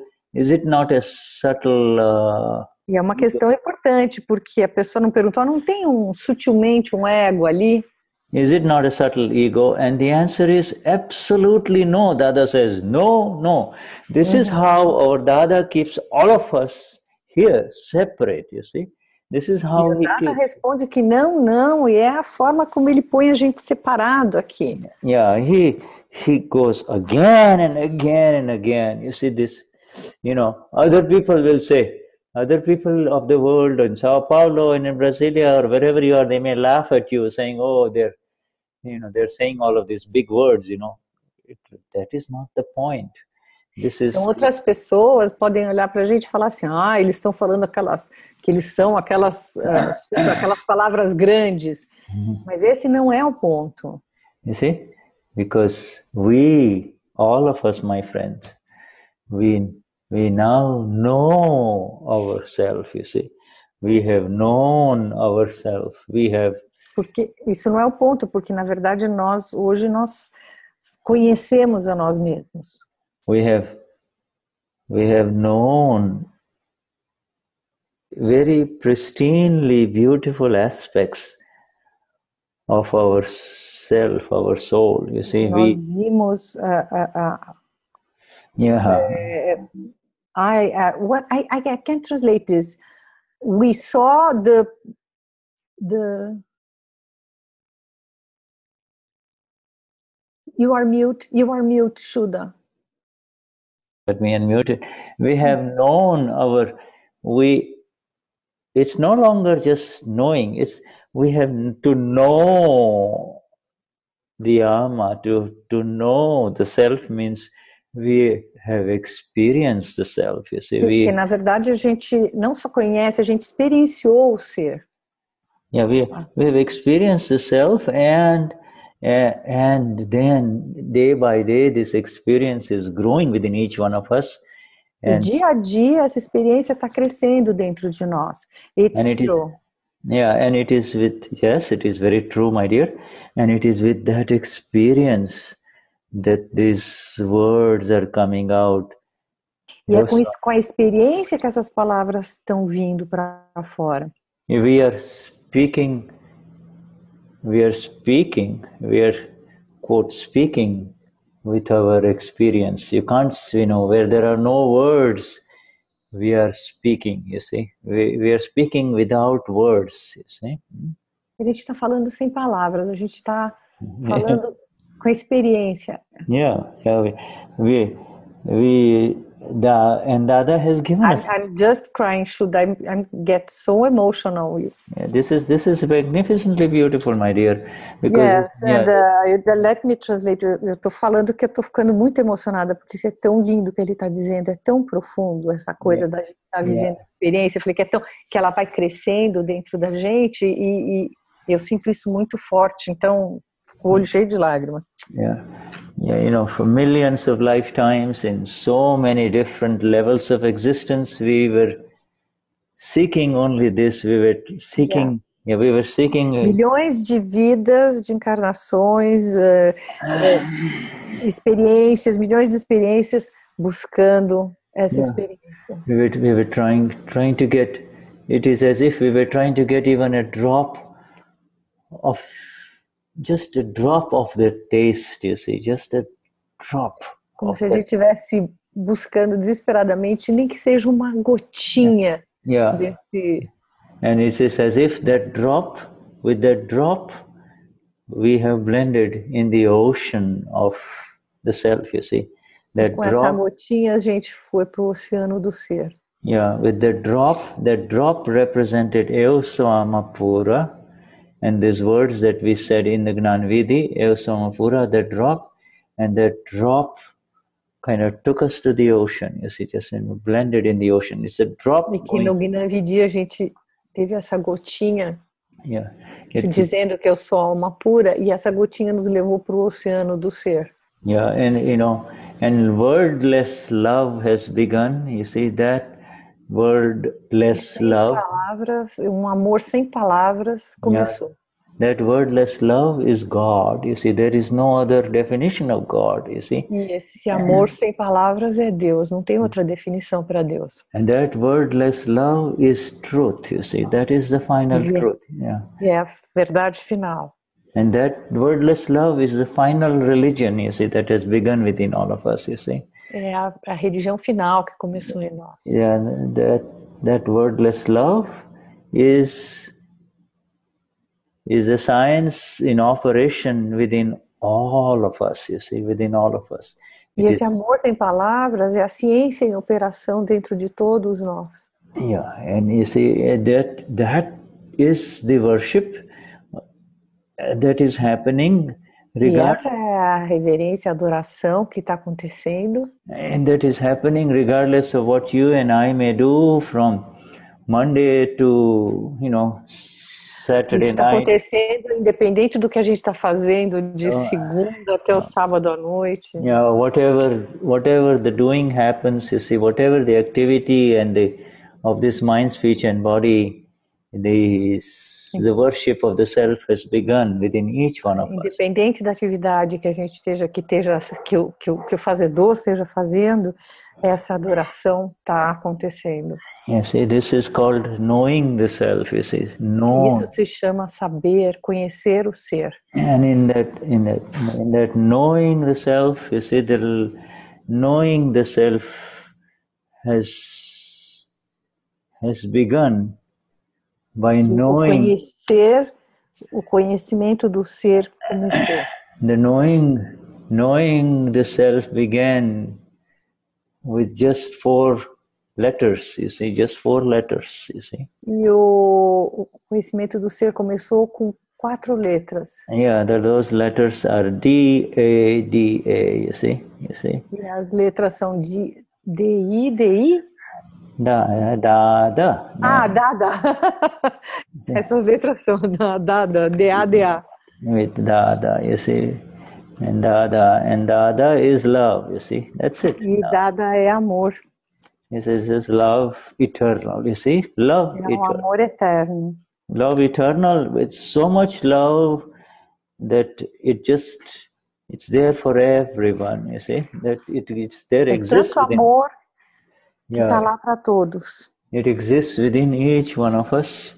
E é uma questão importante, porque a pessoa não perguntou, não tem sutilmente um ego ali?
Is it not a subtle ego? And the answer is absolutely no. Dada says, no. This is how our Dada keeps all of us here, separate, you see. This is how
he responde que não, e é a forma como ele põe a gente separado aqui.
Yeah, he goes again and again and again. You see this. Other people will say, other people of the world in Sao Paulo and in Brasilia or wherever you are, they may laugh at you saying, oh, they're saying all of these big words, that is not the point. This is...
Então, outras pessoas podem olhar para a gente e falar assim, eles estão falando que eles são aquelas palavras grandes. Mas esse não é o ponto.
You see? Because all of us, my friends, we now know ourselves, you see. We have known ourselves.
Porque isso não é o ponto, porque na verdade hoje nós conhecemos a nós mesmos.
We have known very pristinely beautiful aspects of our self, our soul. You see,
nós vimos I can't translate this. We saw the you are mute, Shuddha.
Let me unmute it. We have known it's no longer just knowing, we have to know the Alma. To know the self means we have experienced the self, you see.
Que na verdade a gente não só conhece, a gente experienciou o ser.
Yeah, we have experienced the self, and then day by day this experience is growing within each one of us.
E dia a dia essa experiência está crescendo dentro de nós. It's true.
And it is it is very true, my dear. And it is with that experience that these words are coming out.
E é com a experiência que essas palavras estão vindo para fora.
We are speaking, quote, speaking with our experience. You can't, where there are no words, we are speaking, you see. We are speaking without words, you see.
A gente está falando sem palavras, a gente está falando com a experiência.
And Dada has given us.
I'm just crying, Shuddha. I get so emotional.
This is magnificently beautiful, my dear. Because
let me translate. Eu estou falando que eu estou ficando muito emocionada porque isso é tão lindo que ele está dizendo, é tão profundo essa coisa da gente estar vivendo a experiência. Eu falei que ela vai crescendo dentro da gente e eu sinto isso muito forte. Então, com o olho cheio de lágrimas.
For millions of lifetimes in so many different levels of existence, we were seeking only this. We were seeking. We were seeking.
Milhões de vidas, de encarnações, experiências, milhões de experiências buscando essa experiência.
We were trying to get. It is as if we were trying to get even a drop of. Just a drop of the taste, you see, just a drop.
Como se a gente estivesse buscando desesperadamente, nem que seja uma gotinha desse.
And it is as if with that drop, we have blended in the ocean of the self, you see.
Com essa gotinha a gente foi para o oceano do ser.
With that drop represented Eu sou Alma pura. And these words that we said in the Gnani Vidhi, Eu sou Alma pura, that drop kind of took us to the ocean, you see, just blended in the ocean. It's a drop.
E que no Gnani Vidhi a gente teve essa gotinha dizendo que eu sou alma pura, e essa gotinha nos levou para o oceano do ser.
And wordless love has begun, you see that? Wordless love.
Palavras, amor sem palavras começou.
That wordless love is God. You see, there is no other definition of God. You see.
E esse amor sem palavras é Deus. Não tem outra definição para Deus.
And that wordless love is truth. You see, that is the final truth.
É a verdade final.
And that wordless love is the final religion. You see, that has begun within all of us. You see.
É a religião final que começou em nós.
That wordless love is a science in operation within all of us, you see, within all of us.
E esse amor sem palavras é a ciência em operação dentro de todos nós.
Yeah, and you see that is the worship that is happening.
E essa é a reverência, a adoração que está acontecendo.
And that is happening regardless of what you and I may do from Monday to, Saturday
Isso está
night.
acontecendo independente do que a gente está fazendo de segunda até o sábado à noite.
Yeah, whatever the doing happens, you see, whatever the activity and of this mind, speech and body, the worship of the self has begun within each one of us.
Independente da atividade que a gente que o fazedor esteja fazendo, essa adoração está acontecendo.
Yes, see, this is called knowing the self. You see,
Isso se chama saber, conhecer o ser.
And in that knowing the self, you see, knowing the self has begun by knowing.
O conhecimento do ser começou.
The knowing the self began with just 4 letters, you see, just 4 letters, you see.
E o conhecimento do ser começou com 4 letras.
Yeah, those letters are D-A, you see.
E as letras são D-I, D-I?
Da.
Ah, Dada. Essas letras são Dada, D-A-D-A.
With Dada, you see. And Dada is love, you see. That's it.
E Dada é amor.
This is just love eternal, you see. Love
eternal. É um amor eterno.
Love eternal with so much love that it's there for everyone, you see. That it's there, exists
tanto
within.
Amor que está lá para todos.
It exists within each one of us.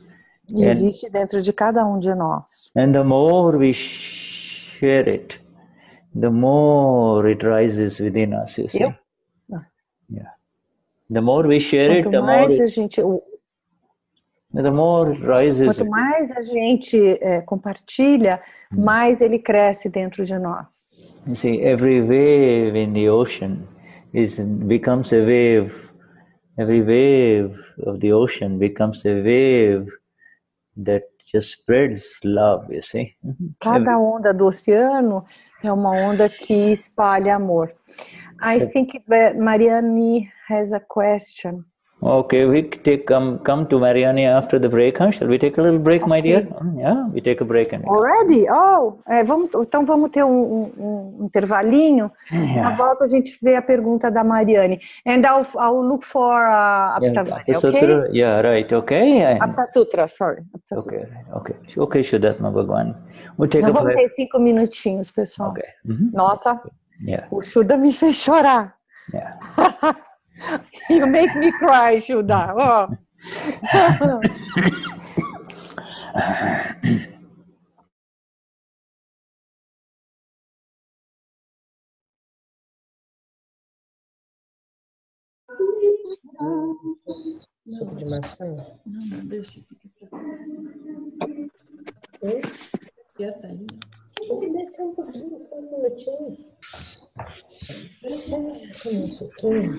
E existe dentro de cada de nós.
And the more we share it, the more it rises within us, you see. Yeah. The more we share it, the more it rises.
Quanto mais a gente compartilha, mais ele cresce dentro de nós.
You see, every wave in the ocean becomes a wave. Every wave of the ocean becomes a wave that just spreads love, you see.
Cada onda do oceano é uma onda que espalha amor. I think that Mariani has a question.
Okay, we come to Mariani after the break, huh? Shall we take a little break, my dear? Yeah, we take a break.
Already? Então vamos ter um intervalinho. Na volta a gente vê a pergunta da Mariani. And I'll look for Aptavani, okay?
Yeah, right, okay.
Apta Sutra, sorry.
Okay, Vishuddhatma Bhagwan. We'll take
vamos ter 5 minutinhos, pessoal.
Okay.
Nossa,
yeah.
O Shuddha me fez chorar.
Yeah.
You make me cry, Shuddha. Oh.
Suco de maçã?
Não, deixa. Se atende.
Tem que descer um pouquinho, só um minutinho. Toma um suquinho.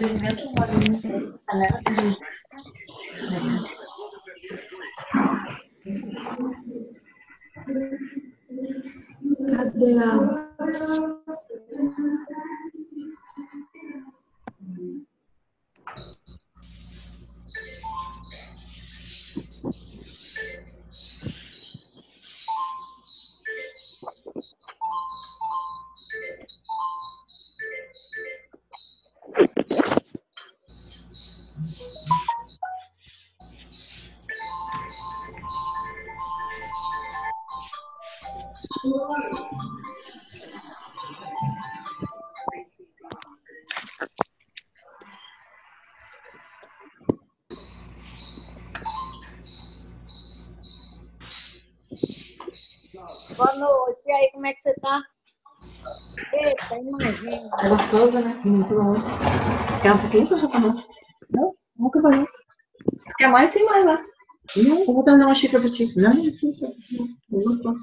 Cadê a...
Boa noite. E aí, como é que você tá? Eita, imagina.
É gostoso, né? Muito bom. Quer um pouquinho pra já tomar? Não? Nunca vai. Quer mais? Tem mais lá. Não, eu vou dar uma xícara pra ti. Não, não precisa. Eu não posso.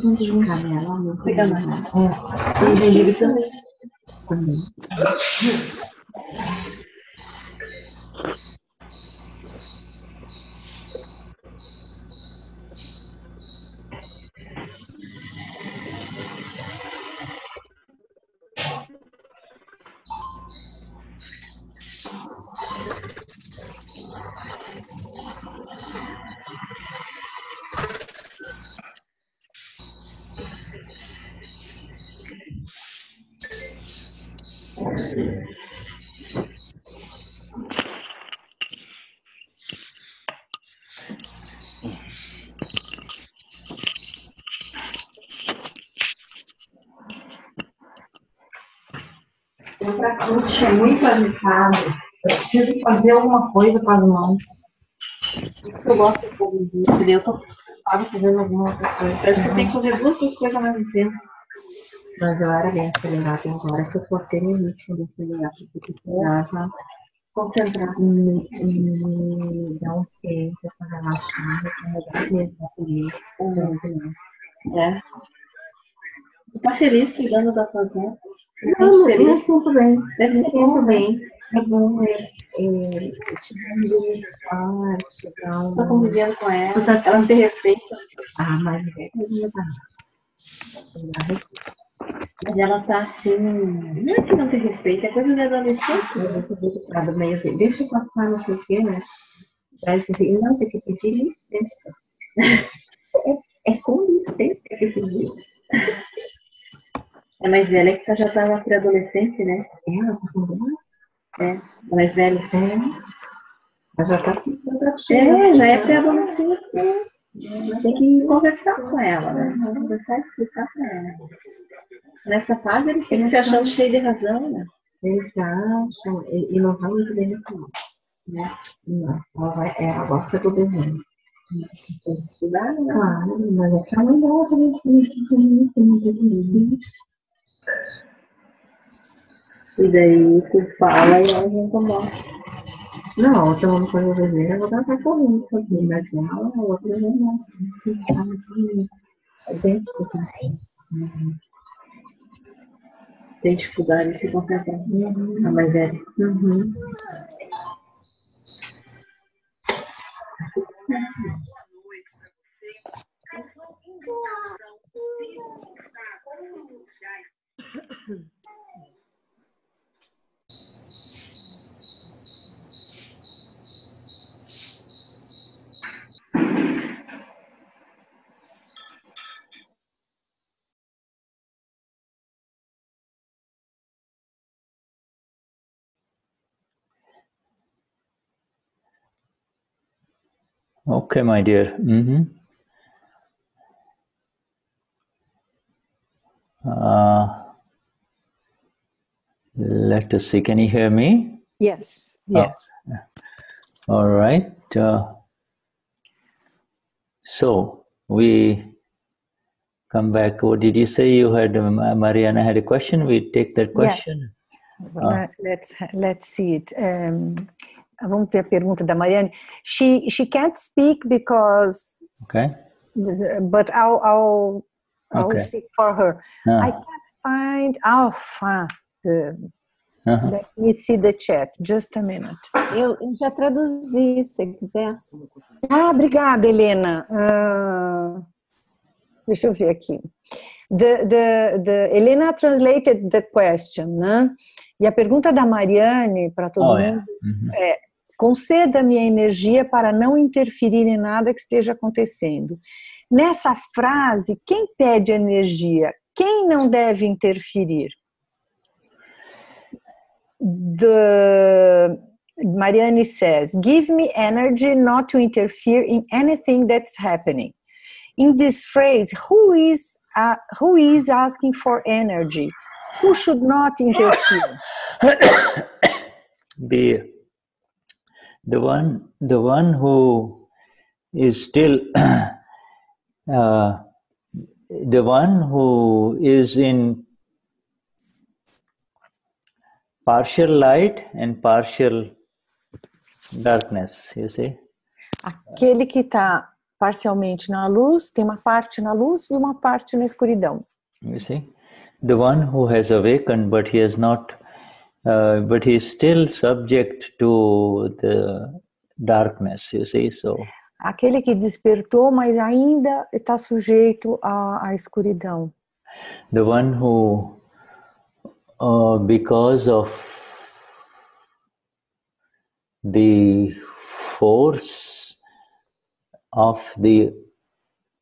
Vamos juntar nela. Não pega mais. E gengibre também. Eu pra coach é muito agitado. Eu preciso fazer alguma coisa com as mãos. Isso que eu gosto de produzir. Eu tô fazendo alguma outra coisa. Parece que eu tenho que fazer duas coisas ao mesmo tempo. Mas eu era bem acelerada agora que eu tô tendo o ritmo de acelerar. Porque eu precisava concentrar em dar um tempo para relaxar, recarregar mesmo a bateria. É. Você tá feliz cuidando da tua vida? Não, me sinto bem. Deve ser muito bem. É bom, te dando sorte, tô convivendo com ela, ela te respeita. Ah, mas mas ela tá assim, não é que não te respeita, é coisa de adolescente. Eu tô preocupada, meio assim, deixa eu passar, não sei o quê, né? Parece que não, tem que pedir licença. É com licença que se diz. A mais velha que já tá na pré-adolescente, né? Ela tá com duas? É, a mais velha. Ela já tá com já é pré-adolescente. Tem que conversar com ela, né? Conversar e explicar pra ela. Nessa fase eles ficam se achando cheio de razão, né? Eles se acham e não vai muito bem no final, né? Não, ela gosta do desenho. Estudar, né? Claro, mas é que a mãe dela também tem. E daí tu fala e ela não tomou. Não, outra uma coisa vermelha, eu vou dar pra correndo sozinha, mas ela, a outra não. É bem dificuldade. Tem dificuldade de se concentrar. A mais velha.
Okay, my dear. Let us see. Can you hear me?
Yes, yes.
Oh, all right. So we come back. What did you say? You had Mariana had a question. We take that question.
Yes. Let's see it. Vamos ver a pergunta da Mariane. She can't speak because.
Okay.
But I'll
Okay.
speak for her. find Alpha. Let me see the chat. Just a minute.
Eu já traduzi, se você quiser.
Obrigada, Helena. Deixa eu ver aqui. Helena translated the question, né? E a pergunta da Mariane para todo mundo é: conceda-me a energia para não interferir em nada que esteja acontecendo. Nessa frase, quem pede energia? Quem não deve interferir? Mariane says, give me energy not to interfere in anything that's happening. In this phrase, who is asking for energy? Who should not interfere?
The one who is still the one who is in partial light and partial darkness, you see?
Aquele que está parcialmente na luz, tem uma parte na luz e uma parte na escuridão.
You see? The one who has awakened, but he has not, but he is still subject to the darkness, you see? So,
aquele que despertou, mas ainda está sujeito à escuridão.
The one who because of the force of the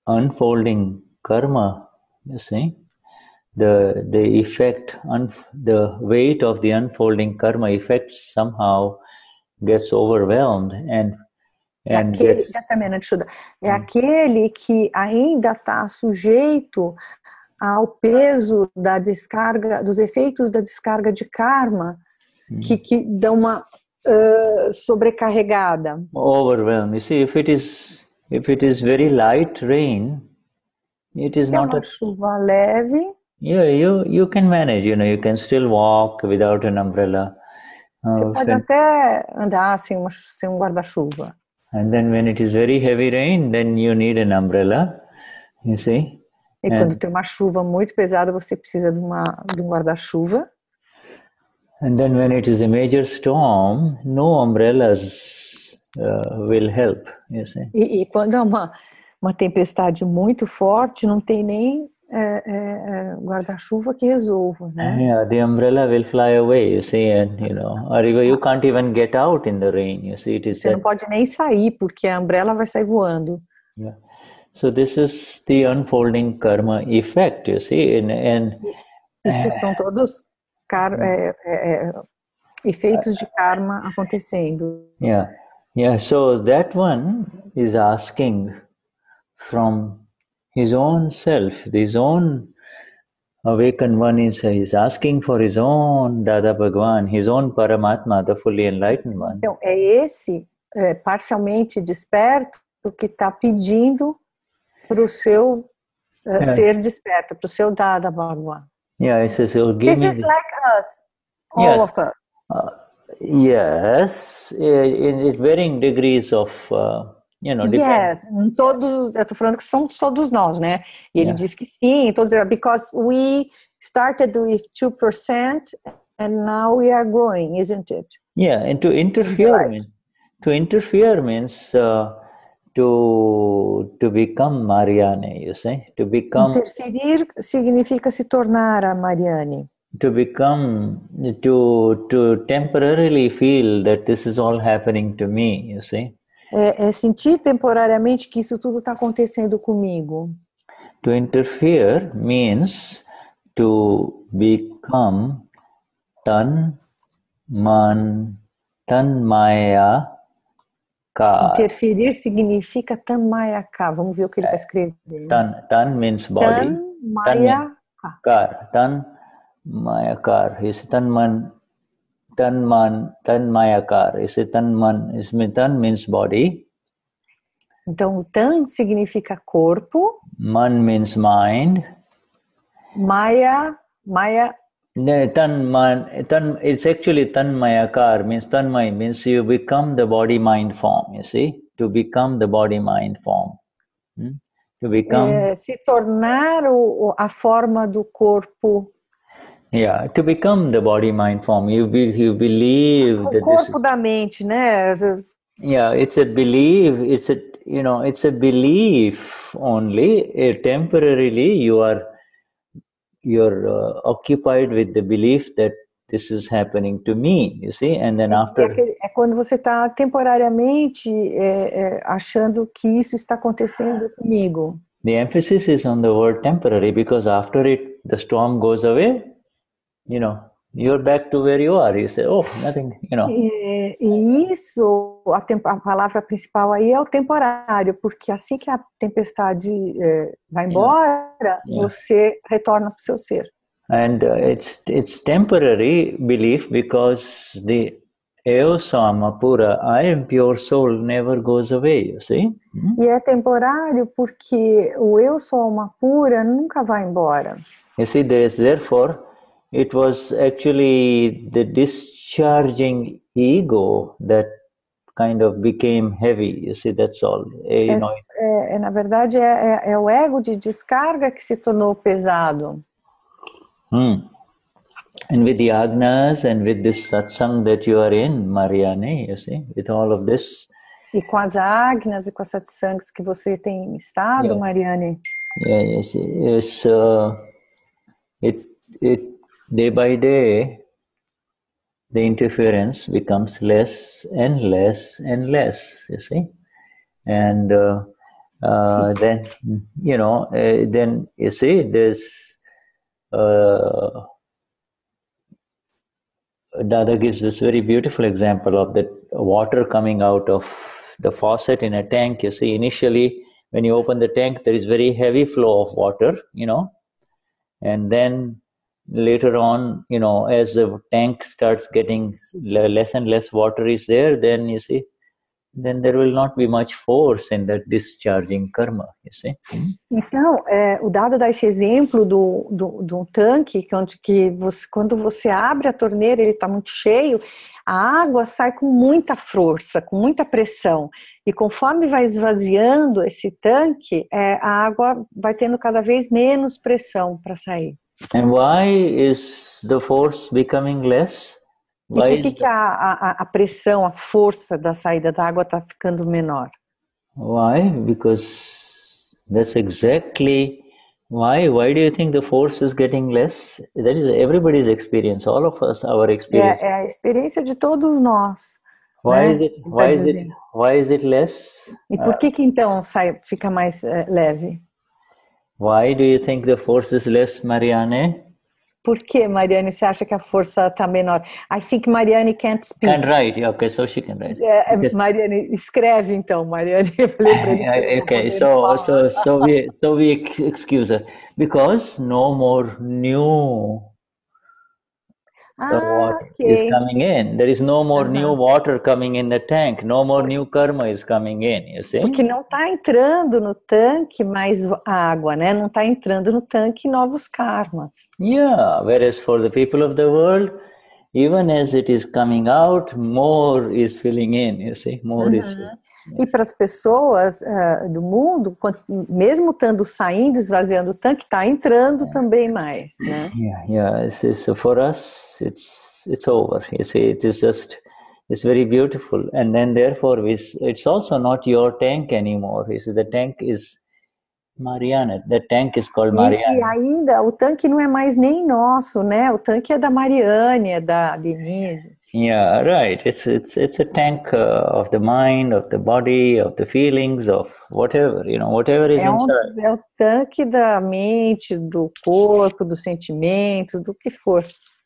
unfolding karma, you see, the effect, the weight of the unfolding karma effect somehow gets overwhelmed and gets...
É aquele que ainda está sujeito ao peso da descarga, dos efeitos da descarga de karma, que dão uma sobrecarregada.
Overwhelmed. You see, if it is very light rain, it is not
uma chuva leve.
Yeah, you can manage. You know, you can still walk without an umbrella.
Você pode até andar sem guarda-chuva.
And then when it is very heavy rain, then you need an umbrella. You see.
E quando tem uma chuva muito pesada, você precisa de um guarda-chuva.
And then when it is a major storm, no umbrellas will help, you see.
E quando é uma tempestade muito forte, não tem nem guarda-chuva que resolva, né?
Yeah, the umbrella will fly away, you see, and or you can't even get out in the rain, you see.
Você não pode nem sair, porque a umbrella vai sair voando.
Yeah. So this is the unfolding karma effect, you see, and
isso são todos efeitos de karma acontecendo.
Yeah. So that one is asking from his own self, his own awakened one is asking for his own Dada Bhagwan, his own Paramatma, the fully enlightened one.
Então é esse parcialmente desperto que está pedindo para o seu ser desperto, para o seu Dada Bhagwan.
Yeah, it says, give me.
This is like us, all of us.
Yes, in varying degrees of,
Yes, todos, eu estou falando que somos todos nós, né? E ele diz que sim, todos, because we started with 2% and now we are growing, isn't it?
Yeah, and to interfere means to become Marianne, you see, to become.
Interferir significa se tornar a Marianne.
To become, to temporarily feel that this is all happening to me, you see.
É sentir temporariamente que isso tudo está acontecendo comigo.
To interfere means to become tanmaya ka.
Interferir significa tanmayaka. Vamos ver o que ele está escrevendo.
Tan means body.
Tanmayaka.
Tanmayakar. Is Tanmayakar. Is Tan means body.
Então, tan significa corpo.
Man means mind.
Maya.
It's actually Tanmayakar means Tanmay means you become the body mind form, you see, to become the body mind form. To become
Se tornar a forma do corpo
Yeah, to become the body-mind form, you believe
O
that
corpo da mente, né?
yeah, it's a belief. It's a belief only. Temporarily, you're occupied with the belief that this is happening to me. You see, and then after.
É quando você está temporariamente achando que isso está acontecendo comigo.
The emphasis is on the word temporary because after the storm goes away, you're back to where you are. You say, oh, nothing,
E isso, a palavra principal aí é o temporário, porque assim que a tempestade vai embora, você retorna para o seu ser.
And it's temporary belief because the Alma, pura, I am pure soul, never goes away, you see?
E é temporário porque o eu sou alma pura nunca vai embora.
You see, therefore, it was actually the discharging ego that kind of became heavy. You see, that's all.
Na verdade, é o ego de descarga que se tornou pesado.
And with the agnas and with this satsang that you are in, Marianne, you see, with all of this.
E com as agnas e com as satsangs que você tem estado, Mariane.
Yes. It day by day, the interference becomes less and less and less, you see. And then you see there's Dada gives this very beautiful example of the water coming out of the faucet in a tank. You see, initially when you open the tank, there is very heavy flow of water, and then later on, as the tank starts getting less and less water is there, then you see, then there will not be much force in that discharging karma, you see.
Então, o Dada dá esse exemplo do tanque, quando você abre a torneira, ele está muito cheio, a água sai com muita força, com muita pressão. E conforme vai esvaziando esse tanque, a água vai tendo cada vez menos pressão para sair.
And why is the force becoming less?
E por que a pressão, a força da saída da água está ficando menor?
Why? Because that's exactly why. Why do you think the force is getting less? That is everybody's experience, all of us, our experience.
É a experiência de todos nós.
Why
né?
Why is it less?
E por que então fica mais leve?
Why do you think the force is less, Marianne?
Por que, Mariane, você acha que a força está menor? I think Mariane can't speak.
Can write, okay, so she can write.
Mariane, escreve então, Mariane. Eu falei para ele.
Okay, so we excuse her because no more new water is coming in. There is no more new water coming in the tank. No more new karma is coming in. You see?
Porque não está entrando no tanque mais água, né? Não está entrando no tanque novos karmas.
Yeah. Whereas for the people of the world, even as it is coming out, more is filling in. You see, more is.
E para as pessoas do mundo, mesmo estando saindo, esvaziando o tanque, está entrando também mais, né?
Yeah. So for us, it's over. You see, it is just, it's very beautiful. And then therefore, it's also not your tank anymore. You see, the tank is Mariana. The tank is called Mariana.
E ainda, o tanque não é mais nem nosso, né? O tanque é da Mariane, é da Denize.
Yeah, right. It's a tank of the mind, of the body, of the feelings, of whatever, whatever is inside.
É o tanque da mente, do corpo, dos sentimentos, do que for.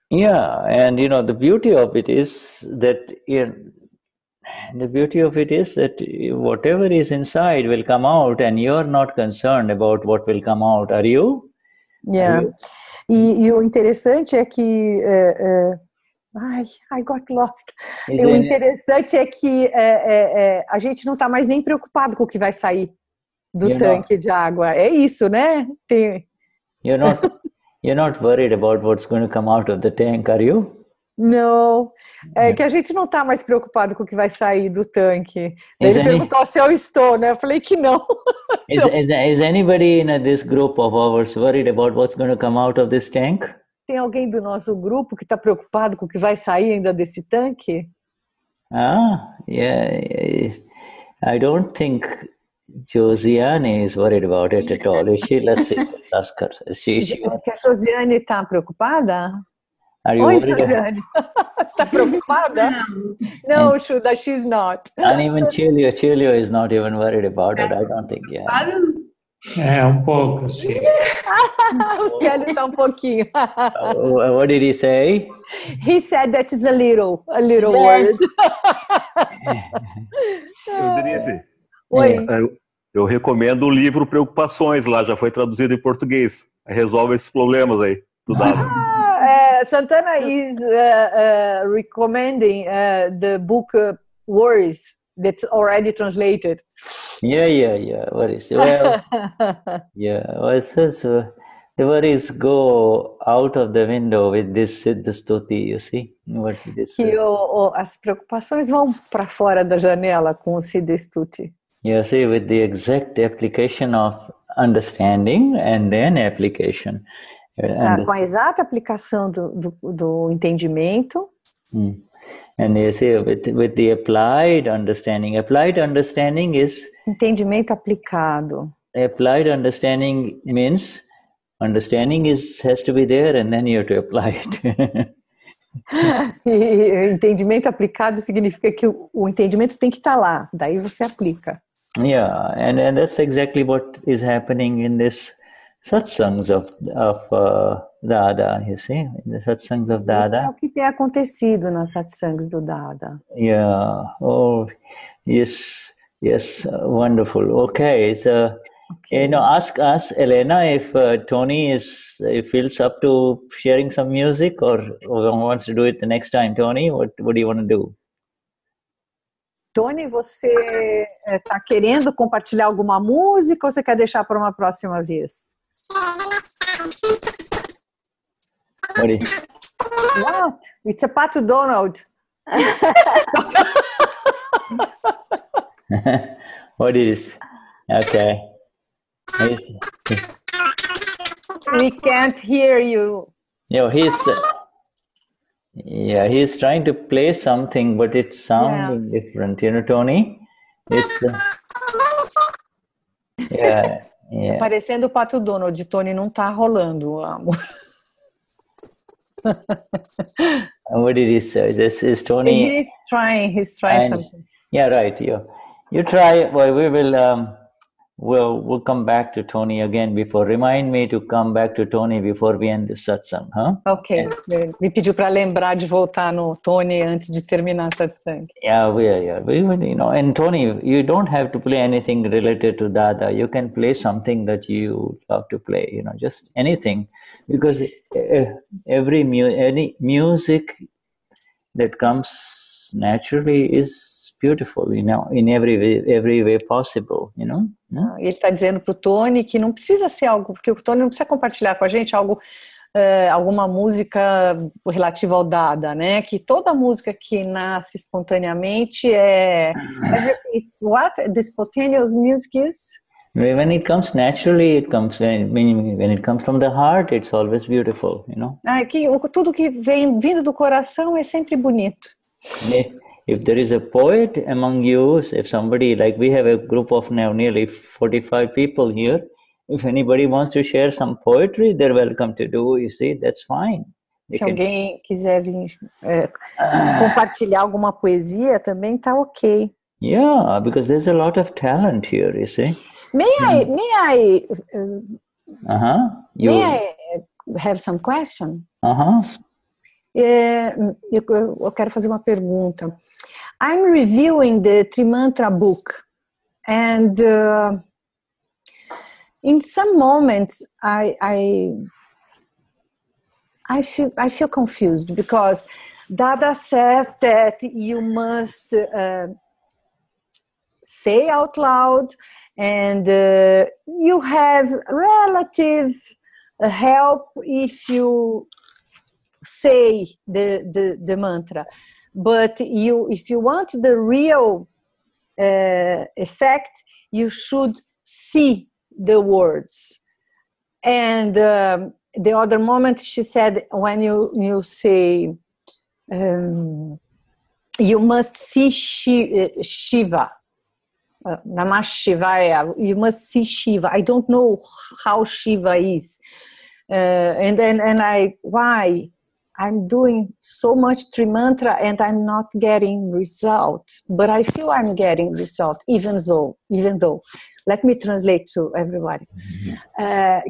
Yeah, and the beauty of it is that whatever is inside will come out, and you're not concerned about what will come out, are you?
Yeah. E o interessante é que I got lost. E o interessante é que a gente não está mais nem preocupado com o que vai sair do tanque de água. É isso, né?
You're not worried about what's going to come out of the tank, are you?
Não, que a gente não está mais preocupado com o que vai sair do tanque. Ele perguntou se eu estou, né? Eu falei que não.
Is anybody in this group of ours worried about what's going to come out of this tank?
Tem alguém do nosso grupo que está preocupado com o que vai sair ainda desse tanque?
Yeah. I don't think Josiane is worried about it at all. Is she? Let's see. Ask her.
Que a Josiane está preocupada?
Are you
Oi,
worried?
Josiane. Você está preocupada? No, Shuddha, she's not.
And even Chilio is not even worried about it. I don't think. Yeah.
Pouco, sim.
O Célio está pouquinho.
What did he say?
He said that is a little word.
Denize,
Oi.
eu recomendo o livro Preocupações, lá já foi traduzido em português. Resolve esses problemas aí do dado.
Santana is recommending the book Worries that's already translated.
Yeah. Worries. Well, Well, it says the worries go out of the window with this Siddha Stuti. You see what this is?
As preocupações vão para fora da janela com o Siddha Stuti.
You see, with the exact application of understanding and then application.
Com a exata aplicação do entendimento.
And you see, with the applied understanding is...
Entendimento aplicado.
Applied understanding means understanding has to be there and then you have to apply it.
E entendimento aplicado significa que o entendimento tem que estar lá, daí você aplica.
Yeah, and that's exactly what is happening in this satsangs of Dada, you see, in the satsangs of Dada.
Isso é o que tem acontecido nas satsangs do Dada.
Yeah, oh, yes, wonderful. Okay, so, ask us, Helena, if Tony feels up to sharing some music or wants to do it the next time. Tony, what do you want to do?
Tony, você está querendo compartilhar alguma música ou você quer deixar para uma próxima vez? What? It's a Pato Donald.
What is? Okay.
We can't hear you.
He's trying to play something, but it's sounding different. You know, Tony? Yeah.
Parecendo o Pato Donald. Tony, não tá rolando.
What did he say? Is Tony?
He's trying something.
Yeah, right. You try. Well, we will. We'll come back to Tony again remind me to come back to Tony before we end the satsang, huh?
Ok. Me pediu para lembrar de voltar no Tony antes de terminar a satsang.
Yeah. We and Tony, you don't have to play anything related to Dada. You can play something that you love to play, just anything. Because any music that comes naturally is beautiful, in every way possible,
Ele está dizendo para o Tony que não precisa ser algo, porque o Tony não precisa compartilhar com a gente alguma música relativa ao Dada, né? Que toda música que nasce espontaneamente it's what the spontaneous music is.
When it comes naturally, when it comes from the heart, it's always beautiful,
Tudo que vem vindo do coração é sempre bonito.
If there is a poet among you, if somebody, like we have a group of now nearly 45 people here, if anybody wants to share some poetry, they're welcome to do, you see, that's fine.
Se alguém quiser vir compartilhar alguma poesia, também tá ok.
Yeah, because there's a lot of talent here, you see.
May I have some question? Eu quero fazer uma pergunta. I'm reviewing the Trimantra book, and in some moments I feel confused because Dada says that you must say out loud, and you have relative help if you say the mantra. But if you want the real effect, you should see the words. And the other moment she said, when you say, you must see Shiva, Namah Shivaya, you must see Shiva. I don't know how Shiva is. And why? I'm doing so much Trimantra and I'm not getting result, but I feel I'm getting result, even though. Let me translate to everybody.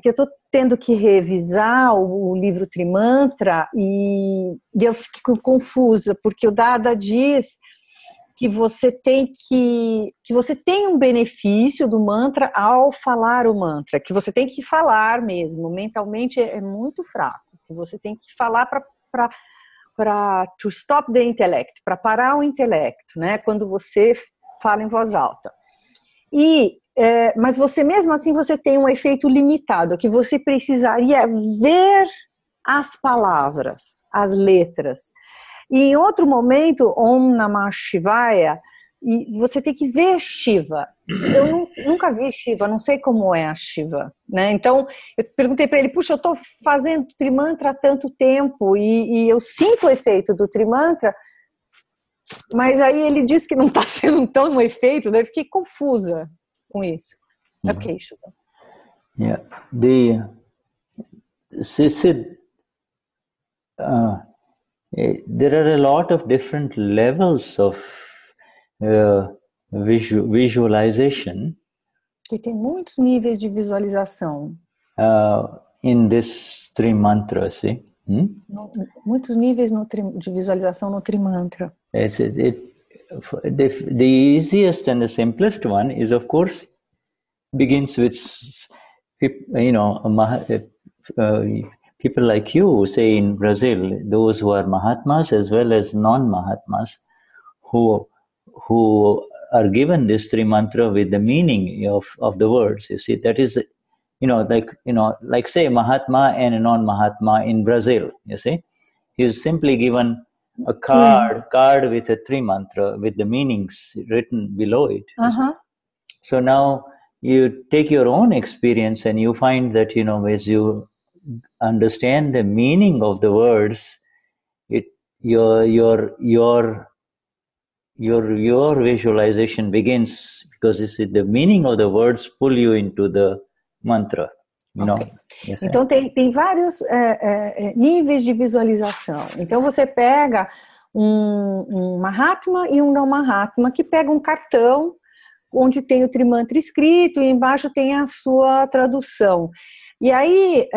Que eu estou tendo que revisar o livro Trimantra e eu fico confusa, porque o Dada diz que você tem um benefício do mantra ao falar o mantra, que você tem que falar mesmo, mentalmente é muito fraco, que você tem que falar para to stop the intellect, para parar o intelecto, né? Quando você fala em voz alta. Mas você mesmo assim você tem um efeito limitado, que você precisaria ver as palavras, as letras. E em outro momento, Om Namah Shivaya, e você tem que ver Shiva. Eu nunca vi Shiva, não sei como é a Shiva, né? Então, eu perguntei para ele, puxa, eu estou fazendo Trimantra há tanto tempo e eu sinto o efeito do Trimantra, mas aí ele disse que não está sendo tão um efeito, daí eu fiquei confusa com isso. Ok, Shuddha.
Yeah, there are a lot of different levels of visualization.
E tem muitos níveis de visualização.
In this Trimantra, see?
Muitos níveis de visualização no Trimantra.
The easiest and the simplest one is, of course, begins with, people like you, say in Brazil, those who are Mahatmas as well as non-Mahatmas, who are given this Trimantra with the meaning of the words. You see, that is, like say Mahatma and a non-Mahatma in Brazil. You see, he is simply given a card with a Trimantra with the meanings written below it. So now you take your own experience and you find that as you understand the meaning of the words, your visualization begins, because the meaning of the words pull you into the mantra.
Okay. Yes, então tem vários níveis de visualização. Então você pega um Mahatma e um não Mahatma, que pega um cartão onde tem o Trimantra escrito e embaixo tem a sua tradução. E aí,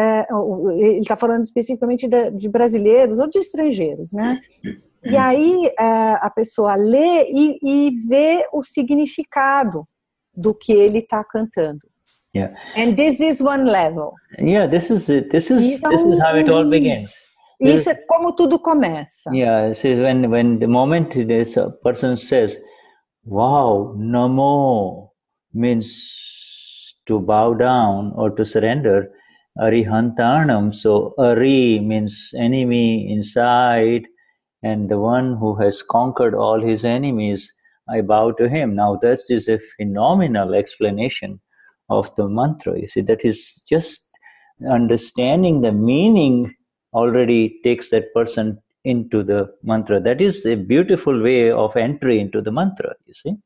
ele está falando especificamente de brasileiros ou de estrangeiros, né? E aí a pessoa lê e vê o significado do que ele está cantando.
Yeah.
And this is one level.
Yeah, this is it. This is how it all begins.
Isso é como tudo começa.
Yeah, it says when the moment this person says, "Wow, Namo," means to bow down or to surrender. Arihantanam, so Ari means enemy inside, and the one who has conquered all his enemies, I bow to him. Now that is a phenomenal explanation of the mantra. You see, that is just understanding the meaning already takes that person into the mantra. That is a beautiful way of entry into the mantra, you see.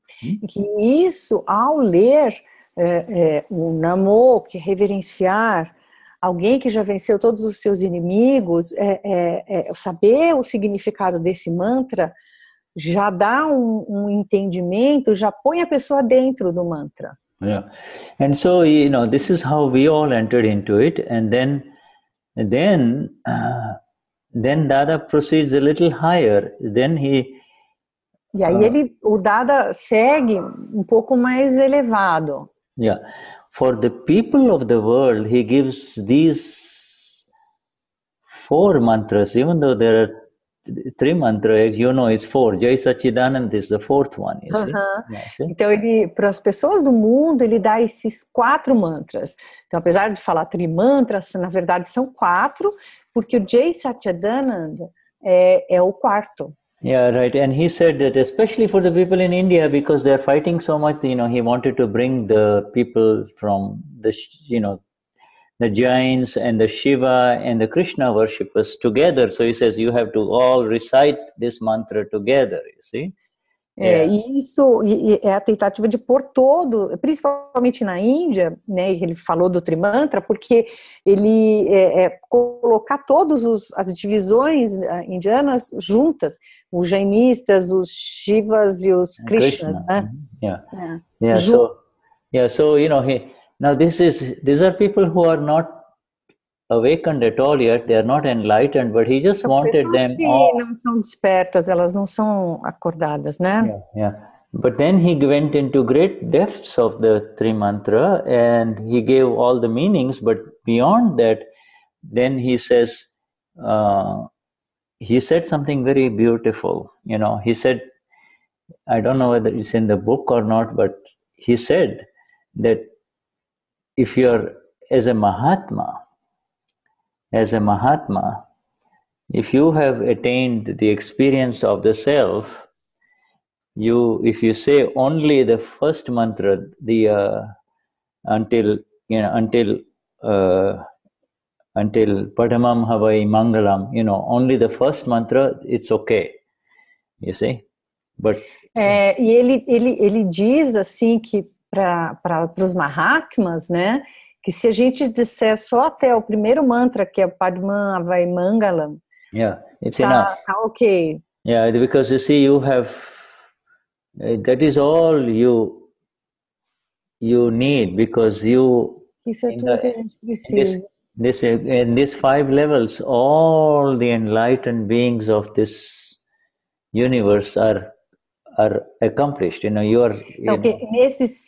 Que isso, ao ler o Namo, que é reverenciar alguém que já venceu todos os seus inimigos, saber o significado desse mantra já dá um entendimento, já põe a pessoa dentro do mantra.
Yeah, and so this is how we all entered into it, and then Dada proceeds a little higher. Then he.
E aí o Dada segue pouco mais elevado.
Yeah, for the people of the world, he gives these 4 mantras, even though there are 3 mantras, it's 4. Jai Sachidanand is the 4th one, you see? Yeah, see?
Então, para as pessoas do mundo, ele dá esses 4 mantras. Então, apesar de falar trimantras, na verdade são 4, porque o Jai Sachidanand é o 4.
Yeah, right. And he said that especially for the people in India, because they're fighting so much, he wanted to bring the people from the, the Jains and the Shiva and the Krishna worshippers together. So he says you have to all recite this mantra together, you see.
E isso é a tentativa de pôr todo, principalmente na Índia, né, ele falou do Trimantra, porque ele colocar todas as divisões indianas juntas, os jainistas, os Shivas e os Krishnas, né?
So you know, now these are people who are not awakened at all yet, they are not enlightened, but he just wanted them all.
Não são despertas, elas não são acordadas, né?
But then he went into great depths of the Trimantra and he gave all the meanings, but beyond that, then he says, he said something very beautiful, you know, he said, I don't know whether it's in the book or not, but he said that if you're as a Mahatma, if you have attained the experience of the self, if you say only the first mantra, until Padamam Havai Mangalam, you know, only the first mantra, it's okay, you see. But
e ele diz assim que para os Mahatmas, né, que se a gente disser só até o primeiro mantra, que é Padma Avai Mangalam,
it's enough.
Tá ok.
Because you see, you have, that is all you need, because you,
isso é tudo que a gente precisa.
In these 5 levels, all the enlightened beings of this universe are accomplished. You know, you are.
Nesses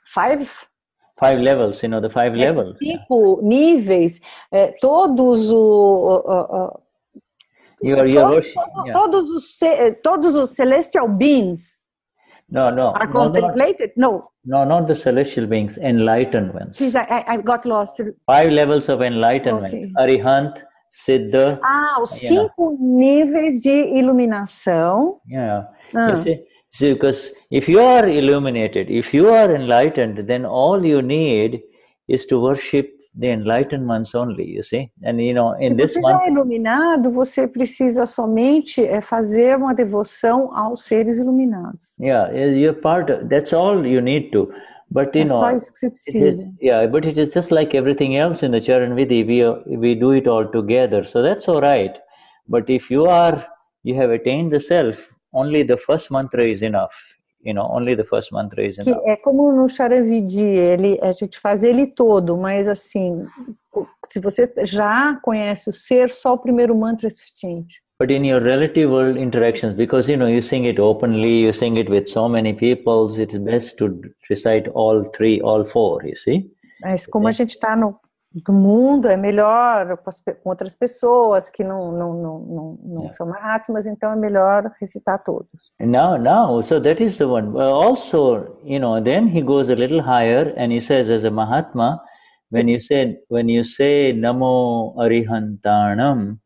5 levels, you know, the 5 levels.
5 níveis, todos todos os celestial beings. Are contemplated? No,
not the celestial beings, enlightened ones.
Please, I got lost.
5 levels of enlightenment. Okay. Arihant, Siddha.
Os 5 níveis de iluminação.
You see, because if you are illuminated, if you are enlightened, then all you need is to worship the enlightened ones only, you see. And you know, in this
Se você já é iluminado, você precisa somente fazer uma devoção aos seres iluminados.
You're that's all you need to. But you know,
só isso que você precisa.
But it is just like everything else in the Charan Vidhi, we do it all together. So that's all right. But if you have attained the self, only the first mantra is enough. You know, only the first mantra is enough.
É como no Charavidi, a gente faz ele todo, mas assim, se você já conhece o ser, só o primeiro mantra é suficiente.
But in your relative world interactions, because you know, you sing it openly, you sing it with so many people, it's best to recite all 4, you see?
Mas como a gente está no mundo, é melhor com outras pessoas que não são Mahatmas, então é melhor recitar todos.
No, so that is the one. Also, you know, then he goes a little higher and he says, as a Mahatma, when you say Namo Arihantanam,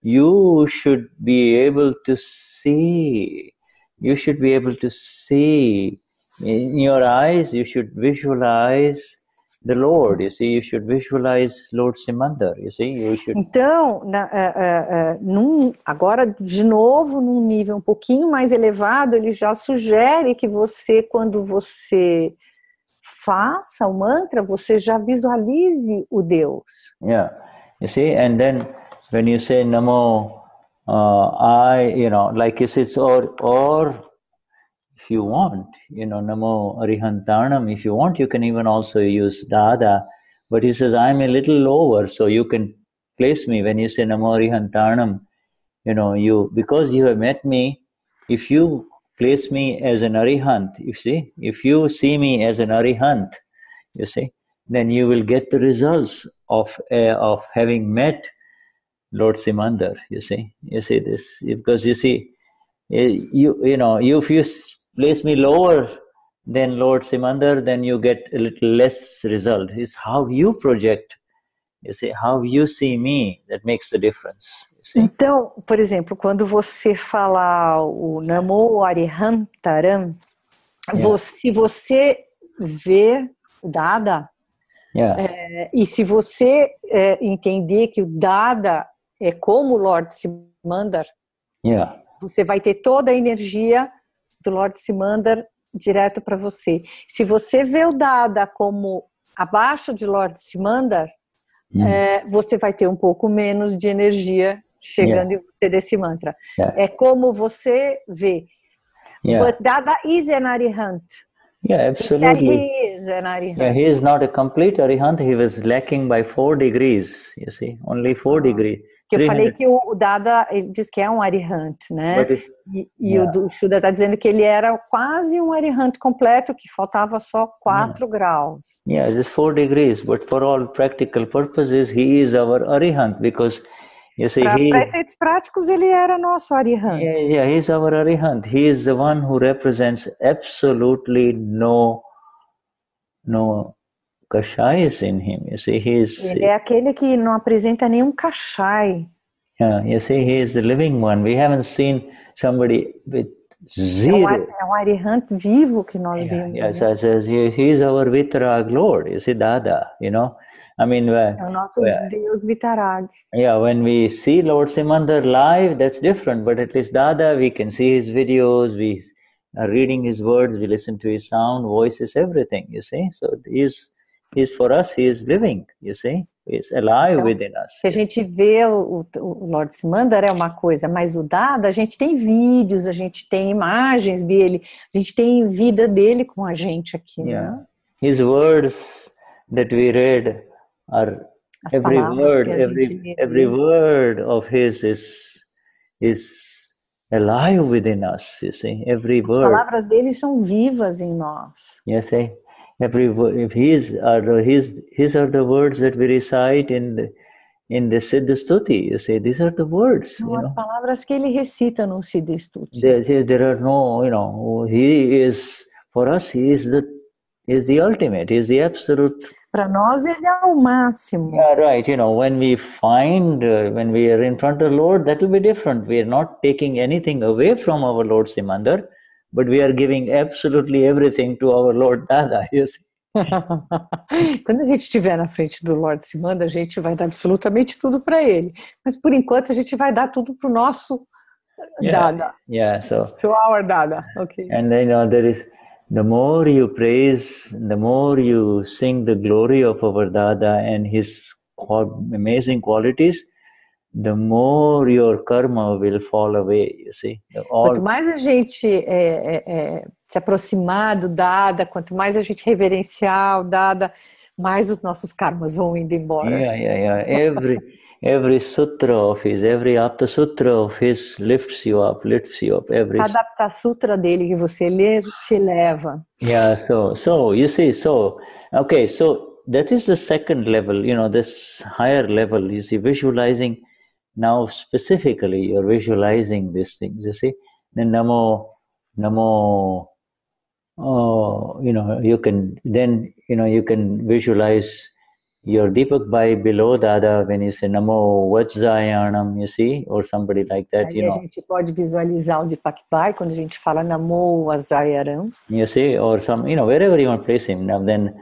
you should be able to see. You should be able to see. In your eyes, you should visualize the Lord, you see, you should visualize Lord Simandar, you see, you should...
Então, agora, de novo, num nível um pouquinho mais elevado, ele já sugere que você, quando você faça o mantra, você já visualize o Deus.
You see, and then when you say Namo, you know, like you say, or if you want, you know, Namo Arihantanam, if you want, you can even also use Dada. But he says, I'm a little lower, so you can place me when you say Namo Arihantanam. You know, because you have met me, if you place me as an Arihant, if you see me as an Arihant, you see, then you will get the results of having met Lord Simandar, you see this, because you see, you know, if you place me lower than Lord Simandar, then you get a little less result. It's how you project, you see, how you see me, that makes the difference.
Então, por exemplo, quando você fala o Namo Arihantaram, se você vê o Dada,
Yeah.
e se você entender que o Dada é como o Lord Simandar,
Yeah.
você vai ter toda a energia do Lord Simandar direto para você. Se você vê o Dada como abaixo de Lord Simandar, você vai ter um pouco menos de energia chegando em você desse mantra.
Yeah.
É como você vê.
Yeah.
But Dada is an Arihant.
Yeah, absolutely.
He is an Arihant.
Yeah, he is not a complete Arihant. He was lacking by 4 degrees, you see, only 4 degrees.
Que eu falei que o Dada, ele diz que é um Arihant, né? E o Shuddha está dizendo que ele era quase um Arihant completo, que faltava só 4 graus.
Yeah, just 4 degrees, but for all practical purposes, he is our Arihant, because you see,
para efeitos práticos, ele era nosso Arihant.
Yeah, he is our Arihant. He is the one who represents absolutely no kashais in him. You see,
ele é aquele que não apresenta nenhum kashai.
Yeah, you see, he is the living one. We haven't seen somebody with zero.
É um Arihant vivo que nós vimos.
Yes, he is our Vitarag Lord. You see, Dada, you know. I mean,
é o nosso Deus Vitarag.
Yeah, when we see Lord Simandar live, that's different. But at least Dada, we can see his videos, we are reading his words, we listen to his sound, voices, everything, you see. So he's for us, he is living, you see. He is alive within us.
Se a gente vê o Lord Simandar é uma coisa, mas o Dada, a gente tem vídeos, a gente tem imagens dele, a gente tem vida dele com a gente aqui.
Yeah.
Né?
His words that we read are every word of his is alive within us, you see, every word.
As palavras dele são vivas em nós.
Yes, every word. If his are the words that we recite in the Siddha Stuti. You see, these are the words.
São as palavras que ele recita no Siddha Stuti.
There are no, you know, he is for us. He is the ultimate. He is the absolute.
Para nós ele é o máximo.
Yeah, right. You know, when we are in front of the Lord, that will be different. We are not taking anything away from our Lord Simandar, but we are giving absolutely everything to our Lord Dada. You see.
Quando a gente estiver na frente do Lord Simandar, a gente vai dar absolutamente tudo para ele. Mas por enquanto a gente vai dar tudo para o nosso Dada.
Yeah. So.
To our Dada. Okay.
And then, you know, there is. The more you praise, the more you sing the glory of our Dada and his amazing qualities, the more your karma will fall away, you see.
Quanto mais a gente se aproximar do Dada, quanto mais a gente reverenciar o Dada, mais os nossos karmas vão indo embora.
Yeah. Every sutra of his, every apta sutra of his lifts you up.
Cada apta sutra dele que você lê te leva.
Yeah, so you see, okay, so that is the second level, you know, this higher level, you see, visualizing now specifically, you're visualizing these things, you see. Then Namo, you know, you can visualize your Deepak Bhai below Dada when you say Namo Vajjayanam, you see, or somebody like that,
aí
you know.
A gente pode visualizar o Deepak Bhai quando a gente fala Namo Vajjayanam.
You see, or some, you know, wherever you want to place him. Now then,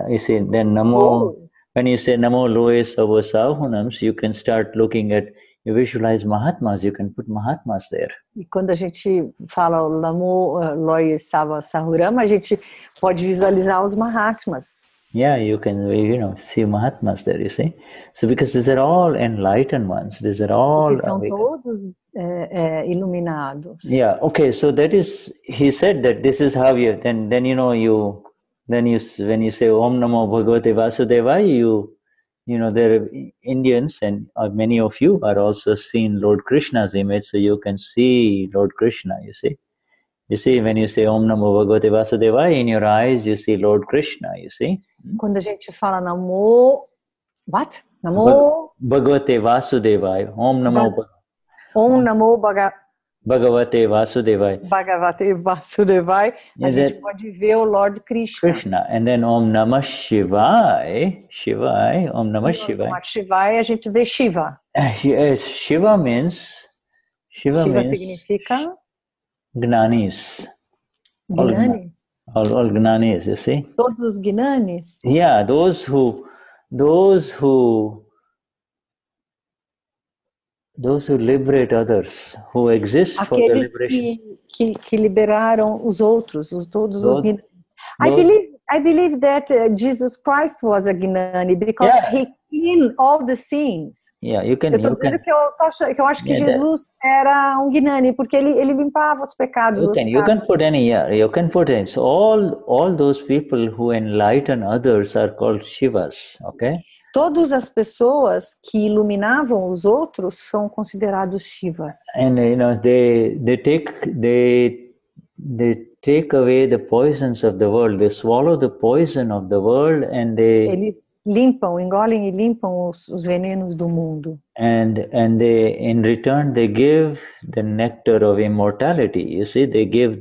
you see, then Namo, when you say Namo Loe Sava Sahunams, you can start looking at, you visualize Mahatmas, you can put Mahatmas there.
E quando a gente fala o Namo Loe Sava Sahurama, a gente pode visualizar os Mahatmas.
Yeah, you can, you know, see Mahatmas there, you see. So because these are all enlightened ones, these are all.
São todos iluminados.
Yeah. Okay. So that is, he said that this is how you. Then you know when you say Om Namo Bhagavate Vasudevaya, you know there are Indians and many of you are also seeing Lord Krishna's image, so you can see Lord Krishna. You see. You see, when you say Om Namo Bhagavate Vasudevaya, in your eyes you see Lord Krishna, you see.
Quando a gente fala Namo... What? Namo...
Bhagavate Vasudevaya. Om Namo Bhagavate Vasudevaya.
Bhagavate Vasudevaya. A gente pode ver o Lord
Krishna. And then Om Namah Shivaya. Om Namah Shivaya.
Om Namah Shivaya, a gente vê Shiva.
Yes, Shiva means... Shiva
significa...
Gnanis.
Gnanis.
All Gnanis, you see?
Todos os Gnanis?
Yeah, those who liberate others, who exist for the
Aqueles
liberation.
que liberaram os outros, todos os Gnanis.
Those,
I believe that Jesus Christ was a Gnani because he cleaned all the sins.
Yeah, you can.
Eu estou dizendo que eu acho que Jesus era um Gnani porque ele limpava os pecados.
You can put any. Yeah, you can put any. So all those people who enlighten others are called Shivas. Okay.
Todas as pessoas que iluminavam os outros são considerados Shivas.
And they take away the poisons of the world. They swallow the poison of the world, and
eles engolem e limpam os venenos do mundo.
And they, in return, they give the nectar of immortality. You see, they give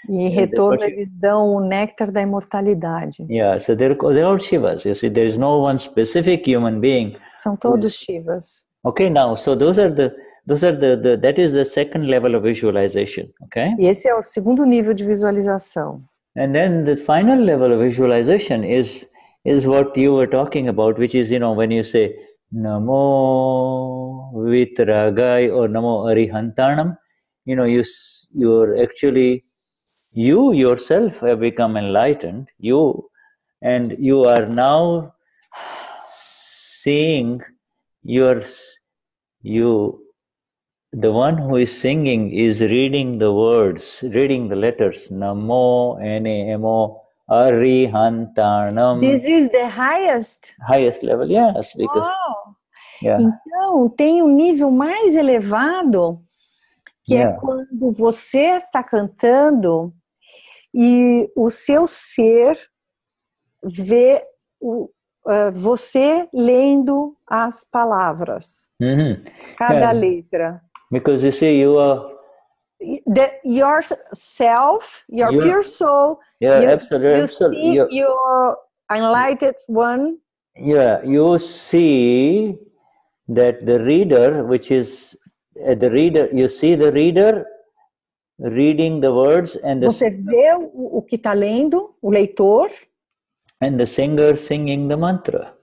E em retorno eles dão o néctar da imortalidade.
Yeah, so they're all Shivas. You see, there is no one specific human being.
São todos Shivas.
Okay, now, so that is the second level of visualization. Okay.
E esse é o segundo nível de visualização.
And then the final level of visualization is what you were talking about, which is, when you say Namo Vitragai or Namo Arihantanam, you're actually, you yourself have become enlightened, and you are now seeing the one who is singing is reading the words, reading the letters, Namo Namo Arihantanam.
This is the highest
Level, yes. Because,
wow.
Yeah.
Então, tem um nível mais elevado, que é quando você está cantando e o seu ser vê você lendo as palavras. Cada letra.
Because you see, you are...
yourself, your pure soul,
absolutely.
See your enlightened one.
Yeah, you see that the reader, which is you see the reader reading the words, and
você vê o que está lendo, o leitor,
and the singer singing the mantra,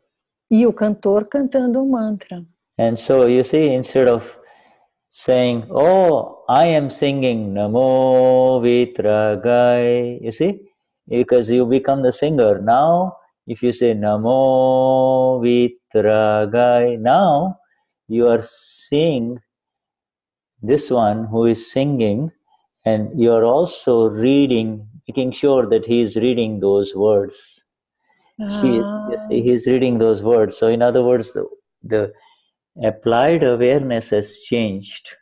e o cantor cantando o mantra.
And so you see, instead of saying, "Oh, I am singing Namo Vitragai," you see, because you become the singer. Now, if you say Namo Vitragai, now you are seeing this one who is singing, and you are also reading, making sure that he is reading those words. He is reading those words. So, in other words, the applied awareness has changed.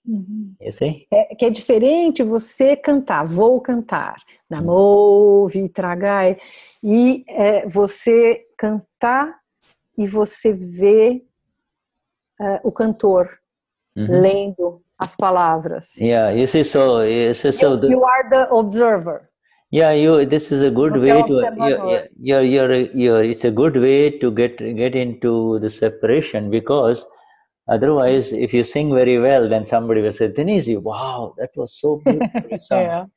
You see?
Que é diferente você cantar, vou cantar, Namo Vitragai, e você cantar e você vê o cantor lendo as palavras.
Yeah, you see, so
you are the observer.
Yeah, this is a good way to. It's a good way to get into the separation, because otherwise, if you sing very well, then somebody will say, "Denize, wow, that was so beautiful."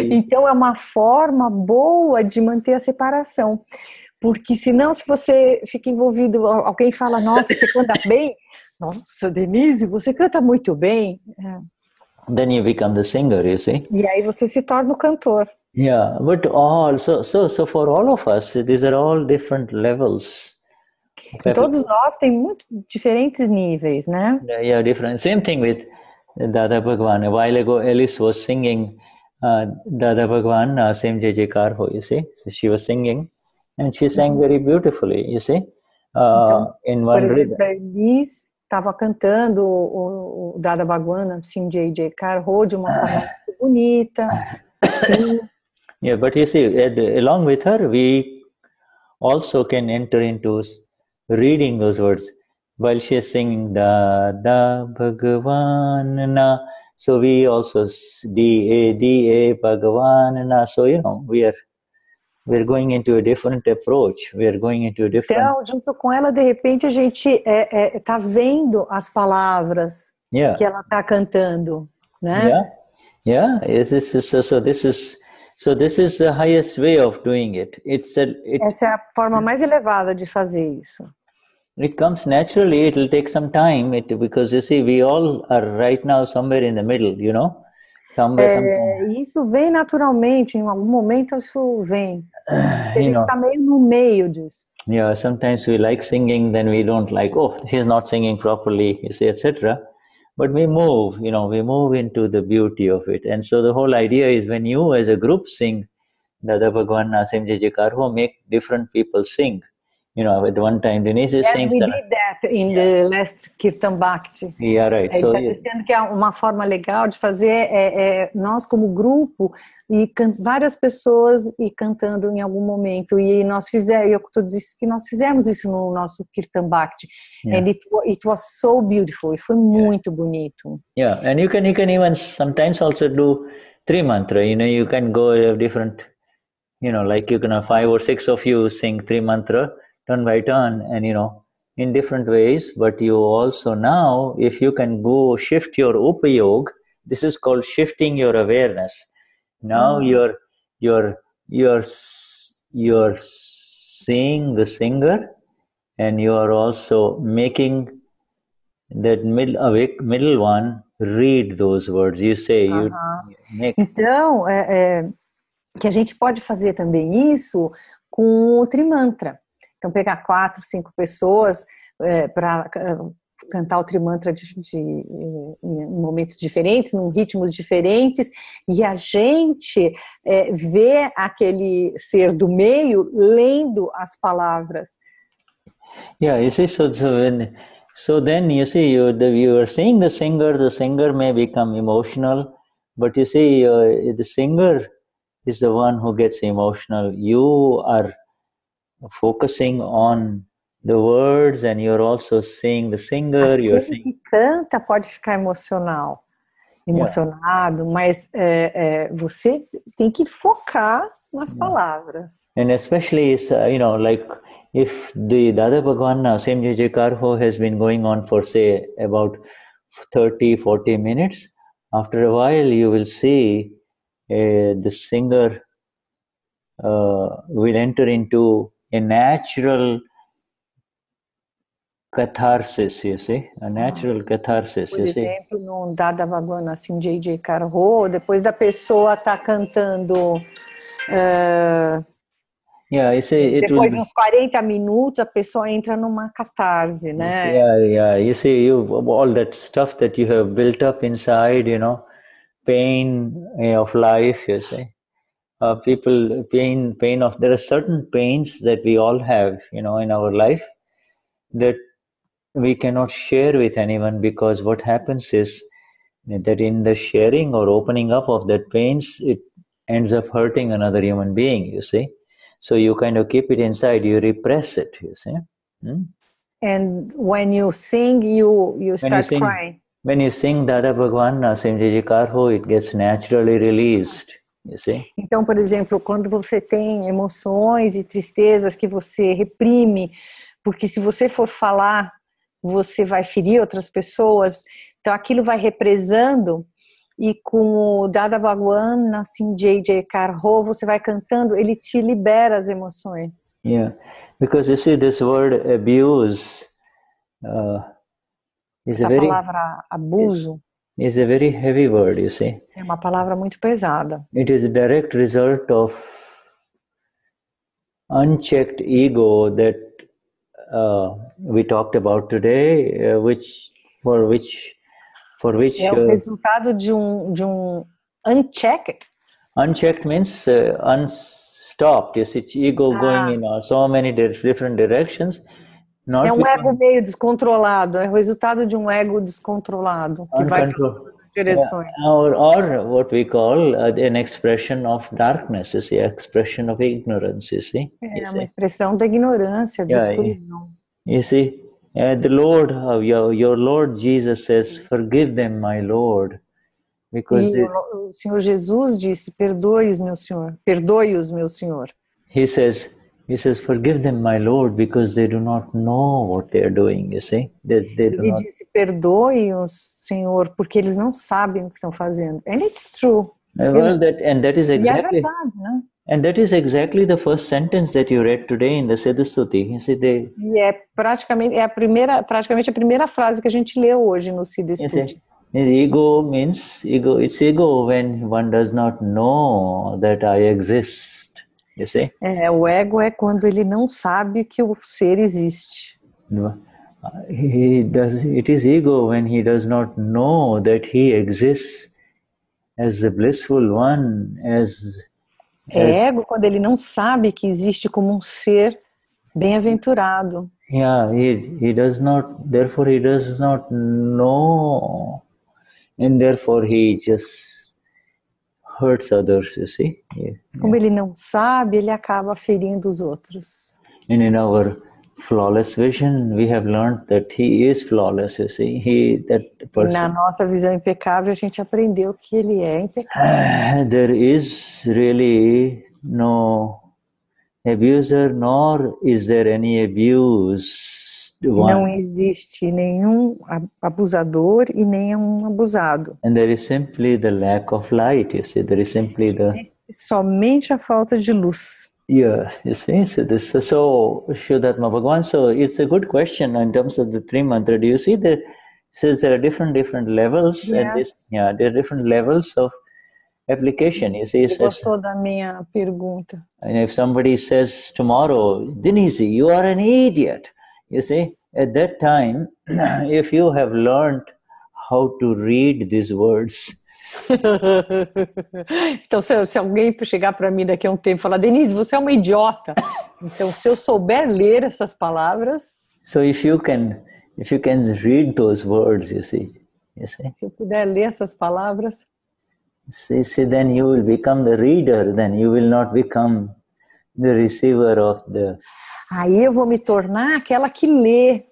Então é uma forma boa de manter a separação, porque senão, se você fica envolvido, alguém fala, nossa, você canta bem, nossa, Denize, você canta muito bem.
Then you become the singer, you see.
E aí você se torna o cantor.
Yeah, but so for all of us, these are all different levels.
Todos nós tem muito diferentes níveis, né?
Yeah, different. Same thing with Dada Bhagwan. A while ago, Alice was singing Dada Bhagwan, Sem Jai Kar Ho, you see. So she was singing, and she sang very beautifully, you see, in one rhythm.
Alice estava cantando o Dada Bhagwan, Sim Jai Kar Ho, de uma forma muito bonita. Sim.
Yeah, but you see, along with her, we also can enter into reading those words while she is singing Da Bhagavan Na. So we also Da Bhagavan Na. So we're going into a different approach. We're going into a different.
Então, junto com ela, de repente, a gente tá vendo as palavras que ela tá cantando, né?
Yeah. This is So this is the highest way of doing it.
Essa é a forma mais elevada de fazer isso.
It comes naturally. It will take some time. Because you see, we all are right now somewhere in the middle. You know,
Isso vem naturalmente. Em algum momento isso vem. A gente está meio no meio disso.
Yeah. Sometimes we like singing, then we don't like. Oh, she's not singing properly. You see, etc. But we move. You know, we move into the beauty of it. And so the whole idea is when you, as a group, sing Dada Bhagwan Nasim Jeje Karho, make different people sing. You know, at one time, Denize sings.
We did that in the last Kirtan Bhakti.
Yeah, right.
Ele está dizendo que uma forma legal de fazer nós como grupo e várias pessoas e cantando em algum momento. E nós fizemos, eu disse que nós fizemos isso no nosso Kirtan Bhakti. And it was so beautiful. E foi muito bonito.
Yeah, and you can even sometimes also do 3 mantra. You know, you can go different. You know, like you can have 5 or 6 of you sing 3 mantra. Turn by turn, and you know, in different ways. But you also now, if you can go shift your upayog, this is called shifting your awareness. Now you're seeing the singer, and you are also making that middle one read those words. You say you make.
Então, que a gente pode fazer também isso com o Trimantra. Então, pegar 4, 5 pessoas para cantar o Trimantra em momentos diferentes, em ritmos diferentes, e a gente vê aquele ser do meio lendo as palavras.
Yeah, you see, so then you see, you are seeing the singer may become emotional, but you see, the singer is the one who gets emotional. You are focusing on the words, and you're also seeing the singer.
Aquele que canta pode ficar emocionado, mas você tem que focar nas palavras.
And especially, you know, like if the Dada Bhagwan Nasim Jeje Karho has been going on for say about 30-40 minutes, after a while you will see the singer will enter into a natural catharsis, you see, a natural catharsis.
Por exemplo, no Dada Bhagwan Nasim Jeje Karho, depois da pessoa estar cantando,
you see,
depois de uns 40 minutos, a pessoa entra numa catarse, né?
You see, all that stuff that you have built up inside, you know, pain of life, you see. There are certain pains that we all have, you know, in our life that we cannot share with anyone, because what happens is that in the sharing or opening up of that pains, it ends up hurting another human being, you see. So you kind of keep it inside, you repress it, you see.
And when you sing, you start crying.
When you sing Dada Bhagwan Nasim Jeje Karho, it gets naturally released. You see?
Então, por exemplo, quando você tem emoções e tristezas que você reprime, porque se você for falar, você vai ferir outras pessoas, então aquilo vai represando, e com o Dada Bhagwan Nasim Jeje Karho, você vai cantando, ele te libera as emoções.
Yeah, because you see, this word abuse is
a palavra abuso
is a very heavy word, you see.
É uma palavra muito pesada.
It is a direct result of unchecked ego that we talked about today, for which
é o resultado de um unchecked.
Unchecked means unstopped. You see, ego going in so many different directions.
É um ego meio descontrolado, é o resultado de um ego descontrolado que vai para direções.
Or what we call an expression of darkness, is the expression of ignorance, you see.
É uma expressão da ignorância, da escuridão.
You see, the Lord, your Lord Jesus says, "Forgive them, my Lord," because
o Senhor Jesus disse, perdoe-os, meu Senhor, perdoe-os, meu Senhor.
He says, "Forgive them, my Lord, because they do not know what they are doing." You see,
Ele disse, perdoe-os, Senhor, porque eles não sabem o que estão fazendo. And it's true.
Well, that is exactly.
E é verdade, né?
And that is exactly the first sentence that you read today in the Siddha Stuti. You see,
E é praticamente a primeira frase que a gente leu hoje no Siddha Stuti.
Ego means ego. It's ego when one does not know that I exist. You see?
O ego é quando ele não sabe que o ser existe.
It is ego when he does not know that he exists as the blissful one,
ego quando ele não sabe que existe como um ser bem-aventurado.
Yeah, he does not, therefore he does not know, and therefore he just hurts others, you see.
Como ele não sabe, ele acaba ferindo os outros.
And in our flawless vision, we have learned that he is flawless, you see. That person.
Na nossa visão impecável, a gente aprendeu que ele é impecável.
There is really no abuser, nor is there any abuse.
Não existe nenhum abusador e nenhum abusado.
And there is simply the lack of light, you see. There is simply
existe somente a falta de luz.
Yeah, you see, so Vishuddhatma Bhagavan, so it's a good question in terms of the three mantra. Do you see that says there are different levels,
yes.
And there are different levels of application. You see,
Ele gostou da minha pergunta.
And if somebody says tomorrow, Denize, you are an idiot, you see, at that time, if you have learned how to read these words.
Então, se alguém chegar para mim daqui a um tempo e falar, Denize, você é uma idiota. Então, se eu souber ler essas palavras.
So if you can read those words, you see.
Se eu puder ler essas palavras.
See, then you will become the reader. Then you will not become the receiver of the.
Aí eu vou me tornar aquela que lê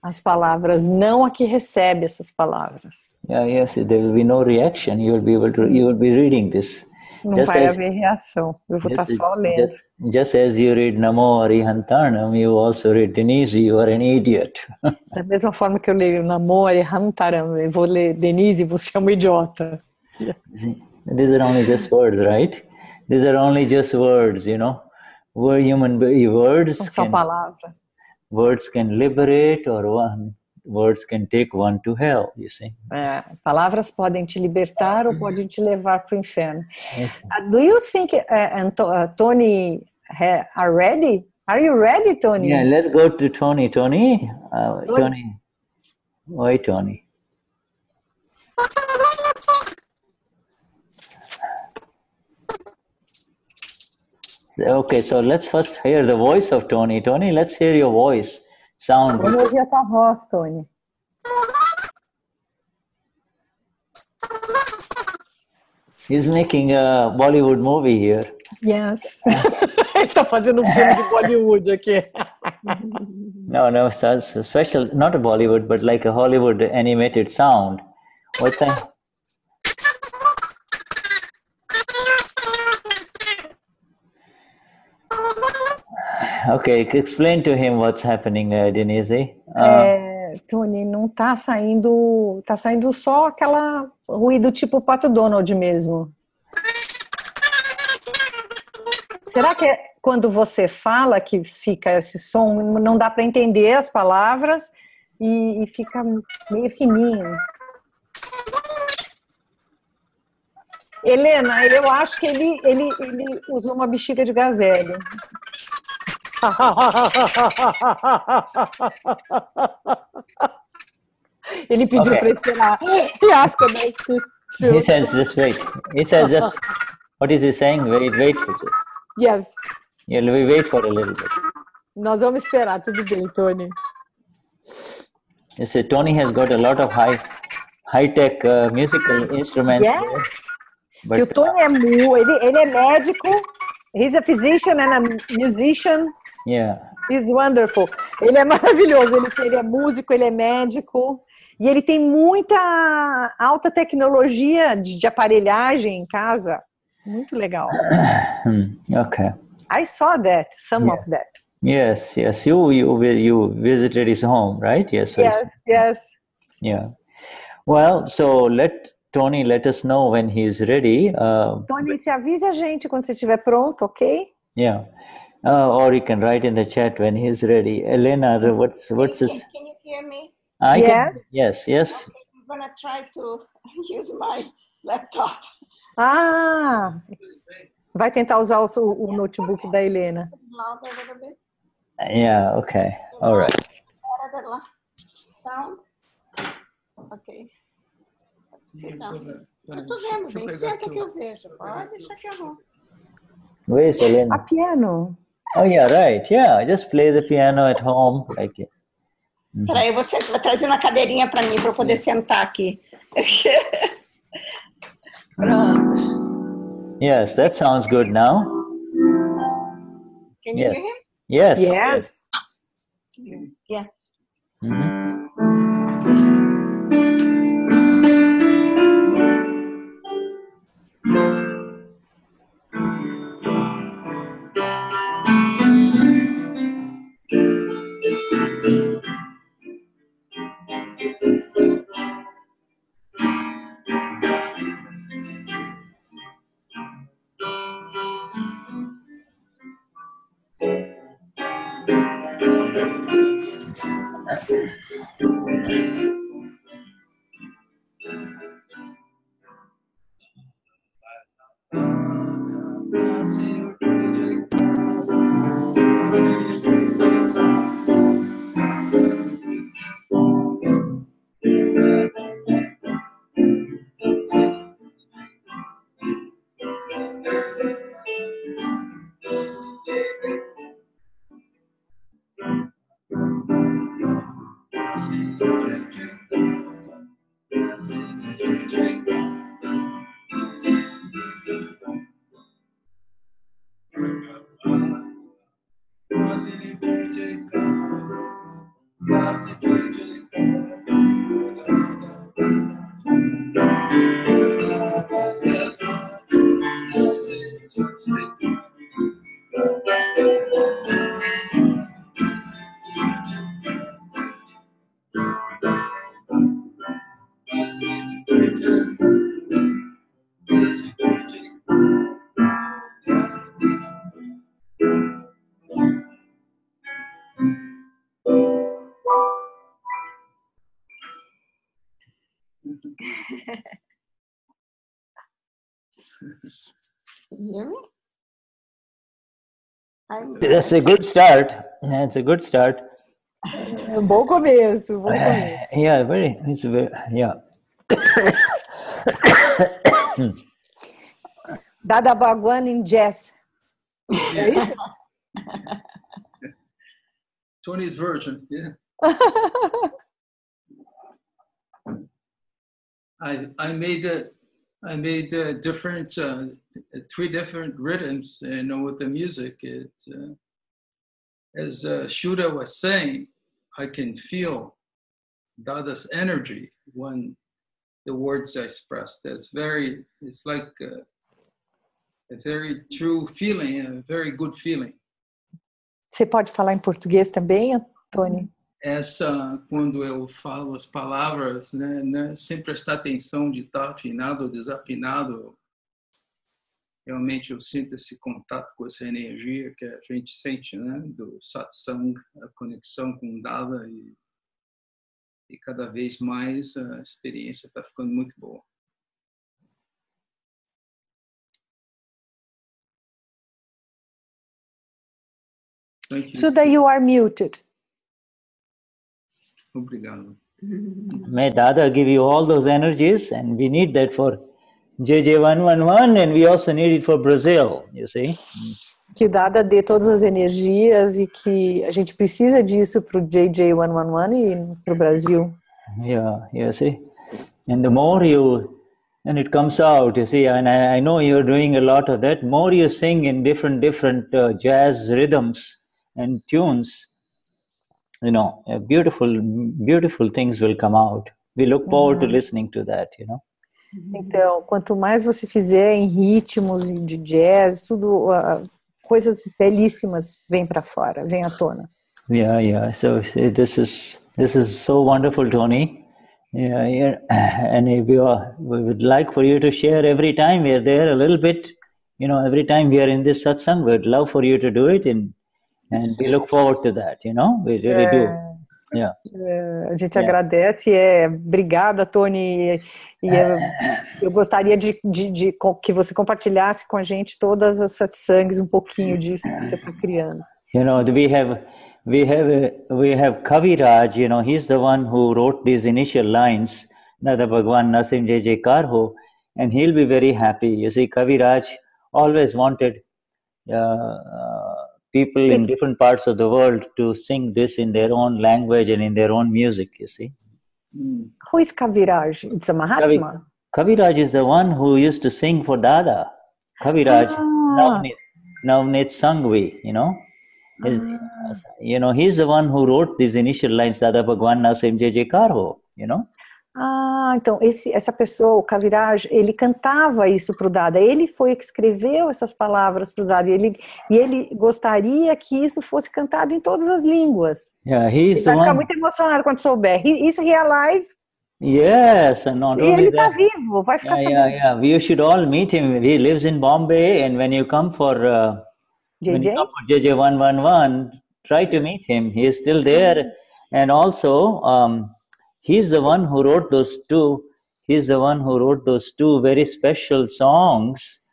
as palavras, não a que recebe essas palavras.
Yes, there will be no reaction. You will be reading this.
Não vai haver reação. Eu vou estar só lendo.
Just as you read Namo Arihantaram, you also read Denize, you are an idiot.
Da mesma forma que eu leio Namo Arihantaram, eu vou ler Denize, você é uma idiota.
These are only just words, right? These are only just words, you know. We're human words.
São só palavras.
Words can liberate or words can take one to hell, you see.
Palavras podem te libertar ou podem te levar para o inferno.
Yes.
Do you think Tony are ready? Are you ready, Tony?
Yeah, let's go to Tony. Tony. Why Tony? Okay, so let's first hear the voice of Tony. Tony, let's hear your voice. Sound.
Vamos ouvir a tua voz, Tony.
He's making a Bollywood movie here.
Yes. Ele está fazendo filme de Bollywood aqui.
No, it's a special, not a Bollywood, but like a Hollywood animated sound. What's that? Okay, explain to him what's happening, Denize.
Tony, não tá saindo só aquela ruído tipo Pato Donald mesmo. Será que é quando você fala que fica esse som, não dá para entender as palavras e fica meio fininho? Helena, eu acho que ele usou uma bexiga de gazelle. Ele pediu para esperar. He asked about this too.
He says just wait. He says just, what is he saying? Wait for this.
Yes.
Yeah, we wait for a little bit.
Nós vamos esperar, tudo bem, Tony.
You see, Tony has got a lot of high-tech musical instruments.
Yeah.
There,
but, o Tony ele é médico. He's a physician and a musician.
Yeah.
He's wonderful. Ele é maravilhoso. Ele é músico, ele é médico. E ele tem muita alta tecnologia de aparelhagem em casa. Muito legal.
Okay.
I saw that, some of that.
Yes. You visited his home, right? Yes.
Yes.
Yeah. Well, so let Tony let us know when he is ready.
Tony, se avisa a gente quando você estiver pronto, ok?
Yeah. Or you can write in the chat when he is ready. Helena, what's his...
Can you hear me?
I
Yes.
can. Yes.
Okay, I'm gonna try to use my laptop.
Ah, vai tentar usar o notebook da Helena.
Louder a little bit.
Yeah, okay. All right.
Sound? Ok. Sit down. Eu tô vendo, bem. Senta que eu vejo. Pode deixar que eu vou.
Where's Helena?
A piano.
Oh, yeah, right. Yeah, just play the piano at home. Like it.
Peraí, você vai trazer uma cadeirinha para mim, para eu poder sentar aqui. Pronto.
Yes, that sounds good now.
Can you hear him?
Yes.
Yes.
Yes. Can you hear me?
That's a good start. That's a good start.
Bom começo, bom começo.
Yeah, yeah.
Dadavani in jazz. É isso?
Tony's version, yeah. I made different 3 different rhythms, with the music. It as Shuddha was saying, I can feel Dada's energy when the words are expressed. It's like a very true feeling, a very good feeling.
Você pode falar em português também, Tony?
Quando eu falo as palavras, né, sem prestar atenção de estar afinado ou desafinado, realmente eu sinto esse contato com essa energia que a gente sente, né, do satsang, a conexão com o Dada, e cada vez mais a experiência está ficando muito boa.
Shuddha, you are muted.
Obrigado.
May Dada give you all those energies, and we need that for JJ111, and we also need it for Brazil, you see.
Que Dada dê todas as energias e que a gente precisa disso para o JJ111 e para o Brasil.
Yeah, you see. And the more and it comes out, you see, and I know you're doing a lot of that, more you sing in different jazz rhythms and tunes, beautiful things will come out. We look forward to listening to that,
Então, quanto mais você fizer em ritmos de jazz, tudo, coisas belíssimas vêm para fora, vêm à tona.
Yeah. So this is so wonderful, Tony. Yeah, and we would like for you to share every time we are there a little bit. Every time we are in this satsang, we'd love for you to do it, and we look forward to that. We really do. Yeah.
A gente agradece, obrigada, Tony, e eu gostaria de que você compartilhasse com a gente todas as satsangs, um pouquinho disso que você está criando.
We have Kaviraj, he's the one who wrote these initial lines, Dada Bhagwan Nasim Jai Jai Karho, and he'll be very happy. You see, Kaviraj always wanted people in different parts of the world to sing this in their own language and in their own music, you see.
Who is Kaviraj? It's a Mahatma.
Kaviraj is the one who used to sing for Dada. Kaviraj, Navnit Sangvi, he's the one who wrote these initial lines, Dada Bhagwan Nasim Jai Jai Karho,
Então essa pessoa, o Kaviraj, ele cantava isso para o Dada. Ele foi que escreveu essas palavras para o Dada. E ele gostaria que isso fosse cantado em todas as línguas.
Ele
vai ficar muito emocionado quando souber. Is he alive?
Yes, and not only
ele
that.
Está vivo, vai ficar sabendo.
We should all meet him. He lives in Bombay, and when you come for JJ 111, try to meet him. He is still there, and also he's the one who wrote those two. He's the one who wrote those two very special songs,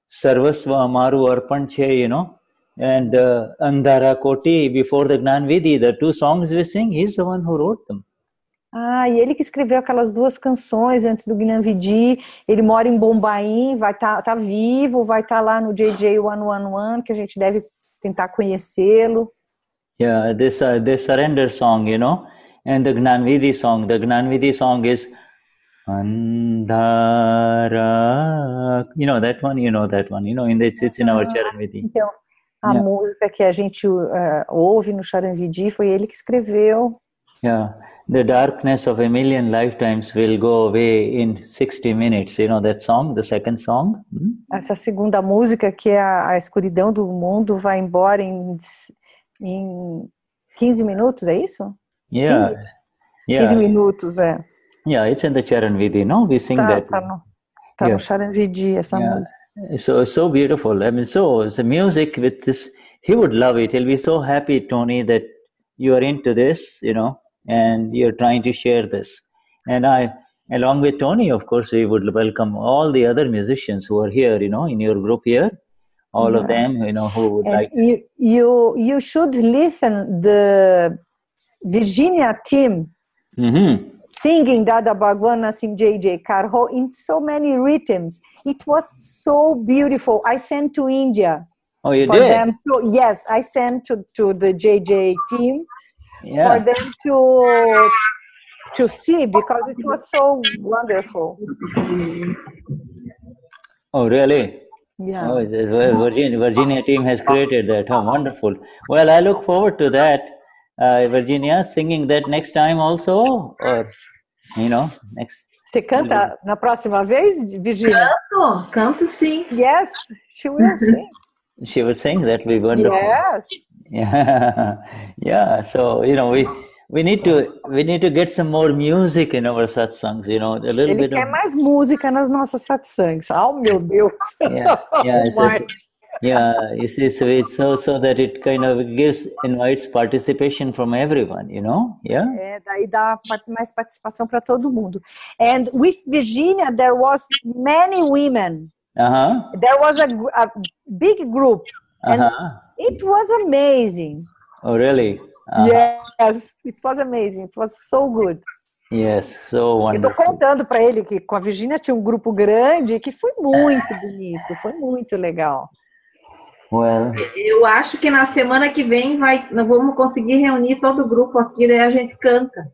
Sarvasva Amaru Arpanche, and Andhara Koti before the Gnan Vidhi. The two songs we sing, he's the one who wrote them.
E ele que escreveu aquelas duas canções antes do Gnan Vidhi. Ele mora em Bombaim, vai tá vivo, vai estar lá no JJ 111, que a gente deve tentar conhecê-lo.
Yeah, this surrender song, and the Gnan Vidhi song. The Gnan Vidhi song is Andhara. That one, that one. It's in our Charan Vidhi.
Então, a música que a gente ouve no Charan Vidhi foi ele que escreveu.
Yeah, the darkness of a million lifetimes will go away in 60 minutes. That song, the second song.
Essa segunda música, que é a escuridão do mundo, vai embora em 15 minutos, é isso? 15 minutos,
Yeah, it's in the Charan Vidhi, no? We sing that.
Tá no Charan Vidhi, essa música.
So beautiful. I mean, the music with this, he would love it. He'll be so happy, Tony, that you are into this, and you're trying to share this. And along with Tony, of course, we would welcome all the other musicians who are here, in your group here. All of them, who would like.
You should listen the Virginia team singing Dada Bhagwan Nasim Jai Jai Karho in so many rhythms. It was so beautiful. I sent to India.
Oh, you
for
did?
Them yes, I sent to the JJ team for them to see, because it was so wonderful.
Oh, really?
Yeah.
Oh, the Virginia team has created that. Oh, wonderful. Well, I look forward to that. Virginia, singing that next time also, or next.
Você canta na próxima vez, Virginia?
Canto sim.
Yes, she will sing.
She will sing. That will be wonderful.
Yes.
Yeah. So we need to get some more music in our satsangs. A little
Ele
bit.
quer mais música nas nossas satsangs. Oh, meu Deus.
You see, so it's so that it kind of invites participation from everyone,
Daí dá mais participação para todo mundo. And with Virginia, there was many women. There was a big group, and it was amazing.
Oh, really?
Yes, it was amazing. It was so good.
Yes, so wonderful.
Eu tô contando para ele que com a Virginia tinha um grupo grande que foi muito bonito, foi muito legal.
Well,
eu acho que na semana que vem nós vamos conseguir reunir todo o grupo aqui, daí a gente canta.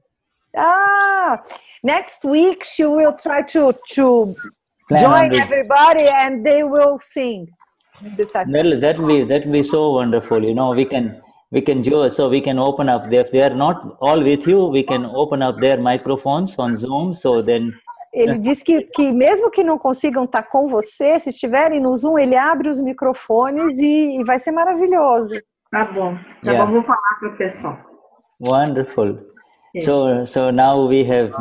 Next week she will try to join everybody and they will sing.
That will be so wonderful. We can do so. We can open up. If they are not all with you, we can open up their microphones on Zoom. So then.
Ele diz que mesmo que não consigam estar com você, se estiverem no Zoom, ele abre os microfones e vai ser maravilhoso.
Tá bom. Vou falar para o pessoal.
Wonderful. So now we have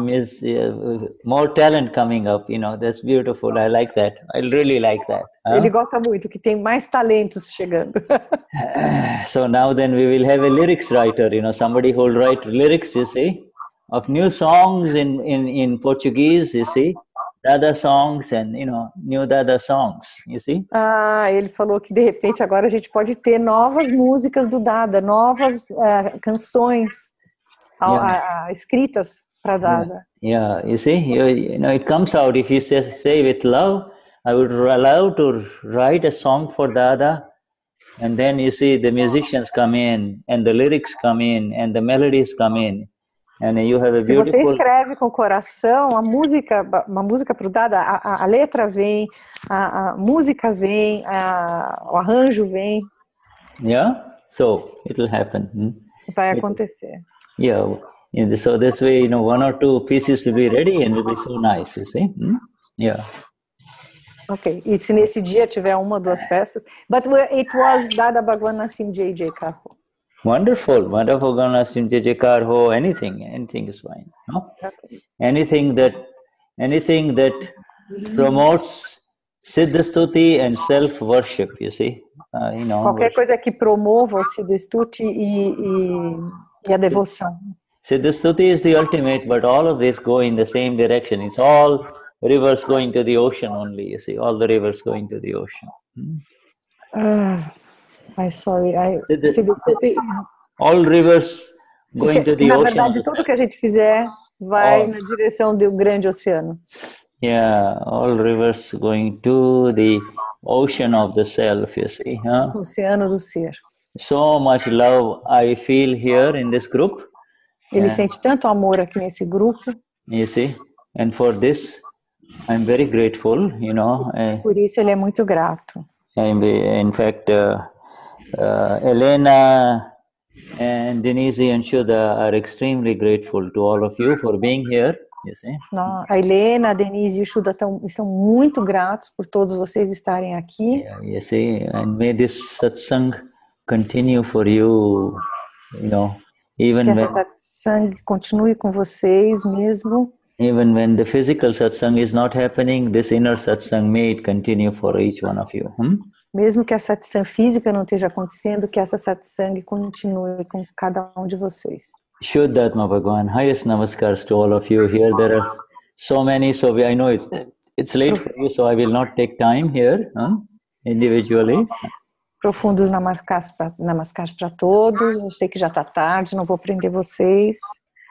more talent coming up, that's beautiful. I like that. I really like that.
Ele gosta muito, que tem mais talentos chegando.
So now then we will have a lyrics writer, somebody who will write lyrics, you see, of new songs in Portuguese, you see, Dada songs and, new Dada songs, you see.
Ele falou que de repente agora a gente pode ter novas músicas do Dada, novas canções escritas para Dada.
Yeah, you see, it comes out if you say with love, I would allow to write a song for Dada, and then you see the musicians come in, and the lyrics come in, and the melodies come in, and you have a beautiful...
Se você escreve com o coração, uma música para o Dada, a letra vem, a música vem, o arranjo vem.
Yeah, so it will happen.
Vai acontecer.
Yeah, so this way, one or two pieces will be ready and will be so nice, you see. Yeah.
Ok, e se nesse dia tiver uma ou duas peças, but it was Dada Bhagwan Nassim J.J. Karho.
Wonderful, Bhagwan Nassim J.J. Karho, anything is fine. No?
Okay.
Anything that promotes Siddha Stuti and self-worship, you see.
Qualquer coisa que promova o Siddha Stuti e a devoção.
Siddha Stuti is the ultimate, but all of this go in the same direction. It's all rivers going to the ocean only, you see, all the rivers going to the ocean. All rivers going to the ocean.
Na verdade, tudo que a gente fizer vai na direção do grande oceano.
Yeah, all rivers going to the ocean of the self, you see.
Oceano do ser.
So much love I feel here in this group.
Ele sente tanto amor aqui nesse grupo.
You see, and for this I'm very grateful,
Por isso ele é muito grato.
In fact, Helena and Denize and Shuddha are extremely grateful to all of you for being here, you see.
A Helena, a Denize e o Shuddha estão muito gratos por todos vocês estarem aqui.
Yeah, you see, and may this satsang continue for you, even
que essa satsang continue com vocês mesmo.
Even when the physical satsang is not happening, this inner satsang may it continue for each one of you.
Mesmo que a satsang física não esteja acontecendo, que essa satsang continue com cada um de vocês.
Vishuddhatma Bhagavan, highest namaskars to all of you here. There are so many, so I know it's late for you, so I will not take time here individually.
Profundos namaskars para todos. Eu sei que já está tarde, não vou prender vocês.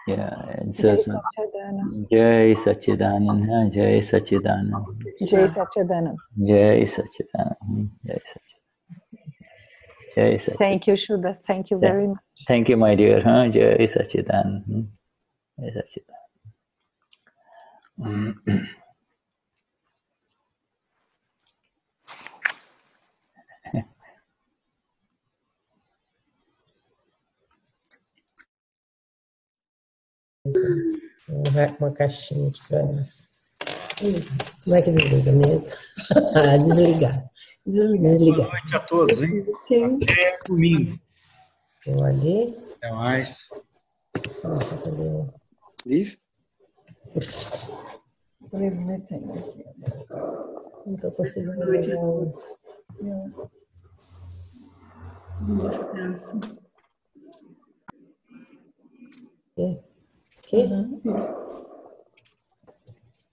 Yeah, Jai Satchidanand, Jai Satchidanand,
Jai Satchidanand,
Jai Satchidanand, Jai Satchidanand, Jai Satchidanand.
Thank you, Shuddha. Thank you very much.
Thank you, my dear. Jai Satchidanand, Jai Satchidanand.
Uma caixinha Como é que desliga mesmo? Desligar. Desligar.
Boa noite a todos, hein? Até domingo.
Eu ali.
Até mais.
Liv?
Não estou conseguindo ver o... Descanso.
Aqui?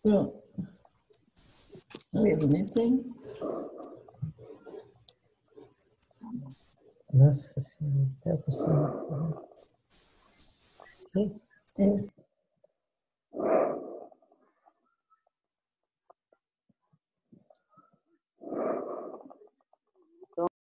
Pronto. Movimentei.
Nossa Senhora, até acostumado. Aqui?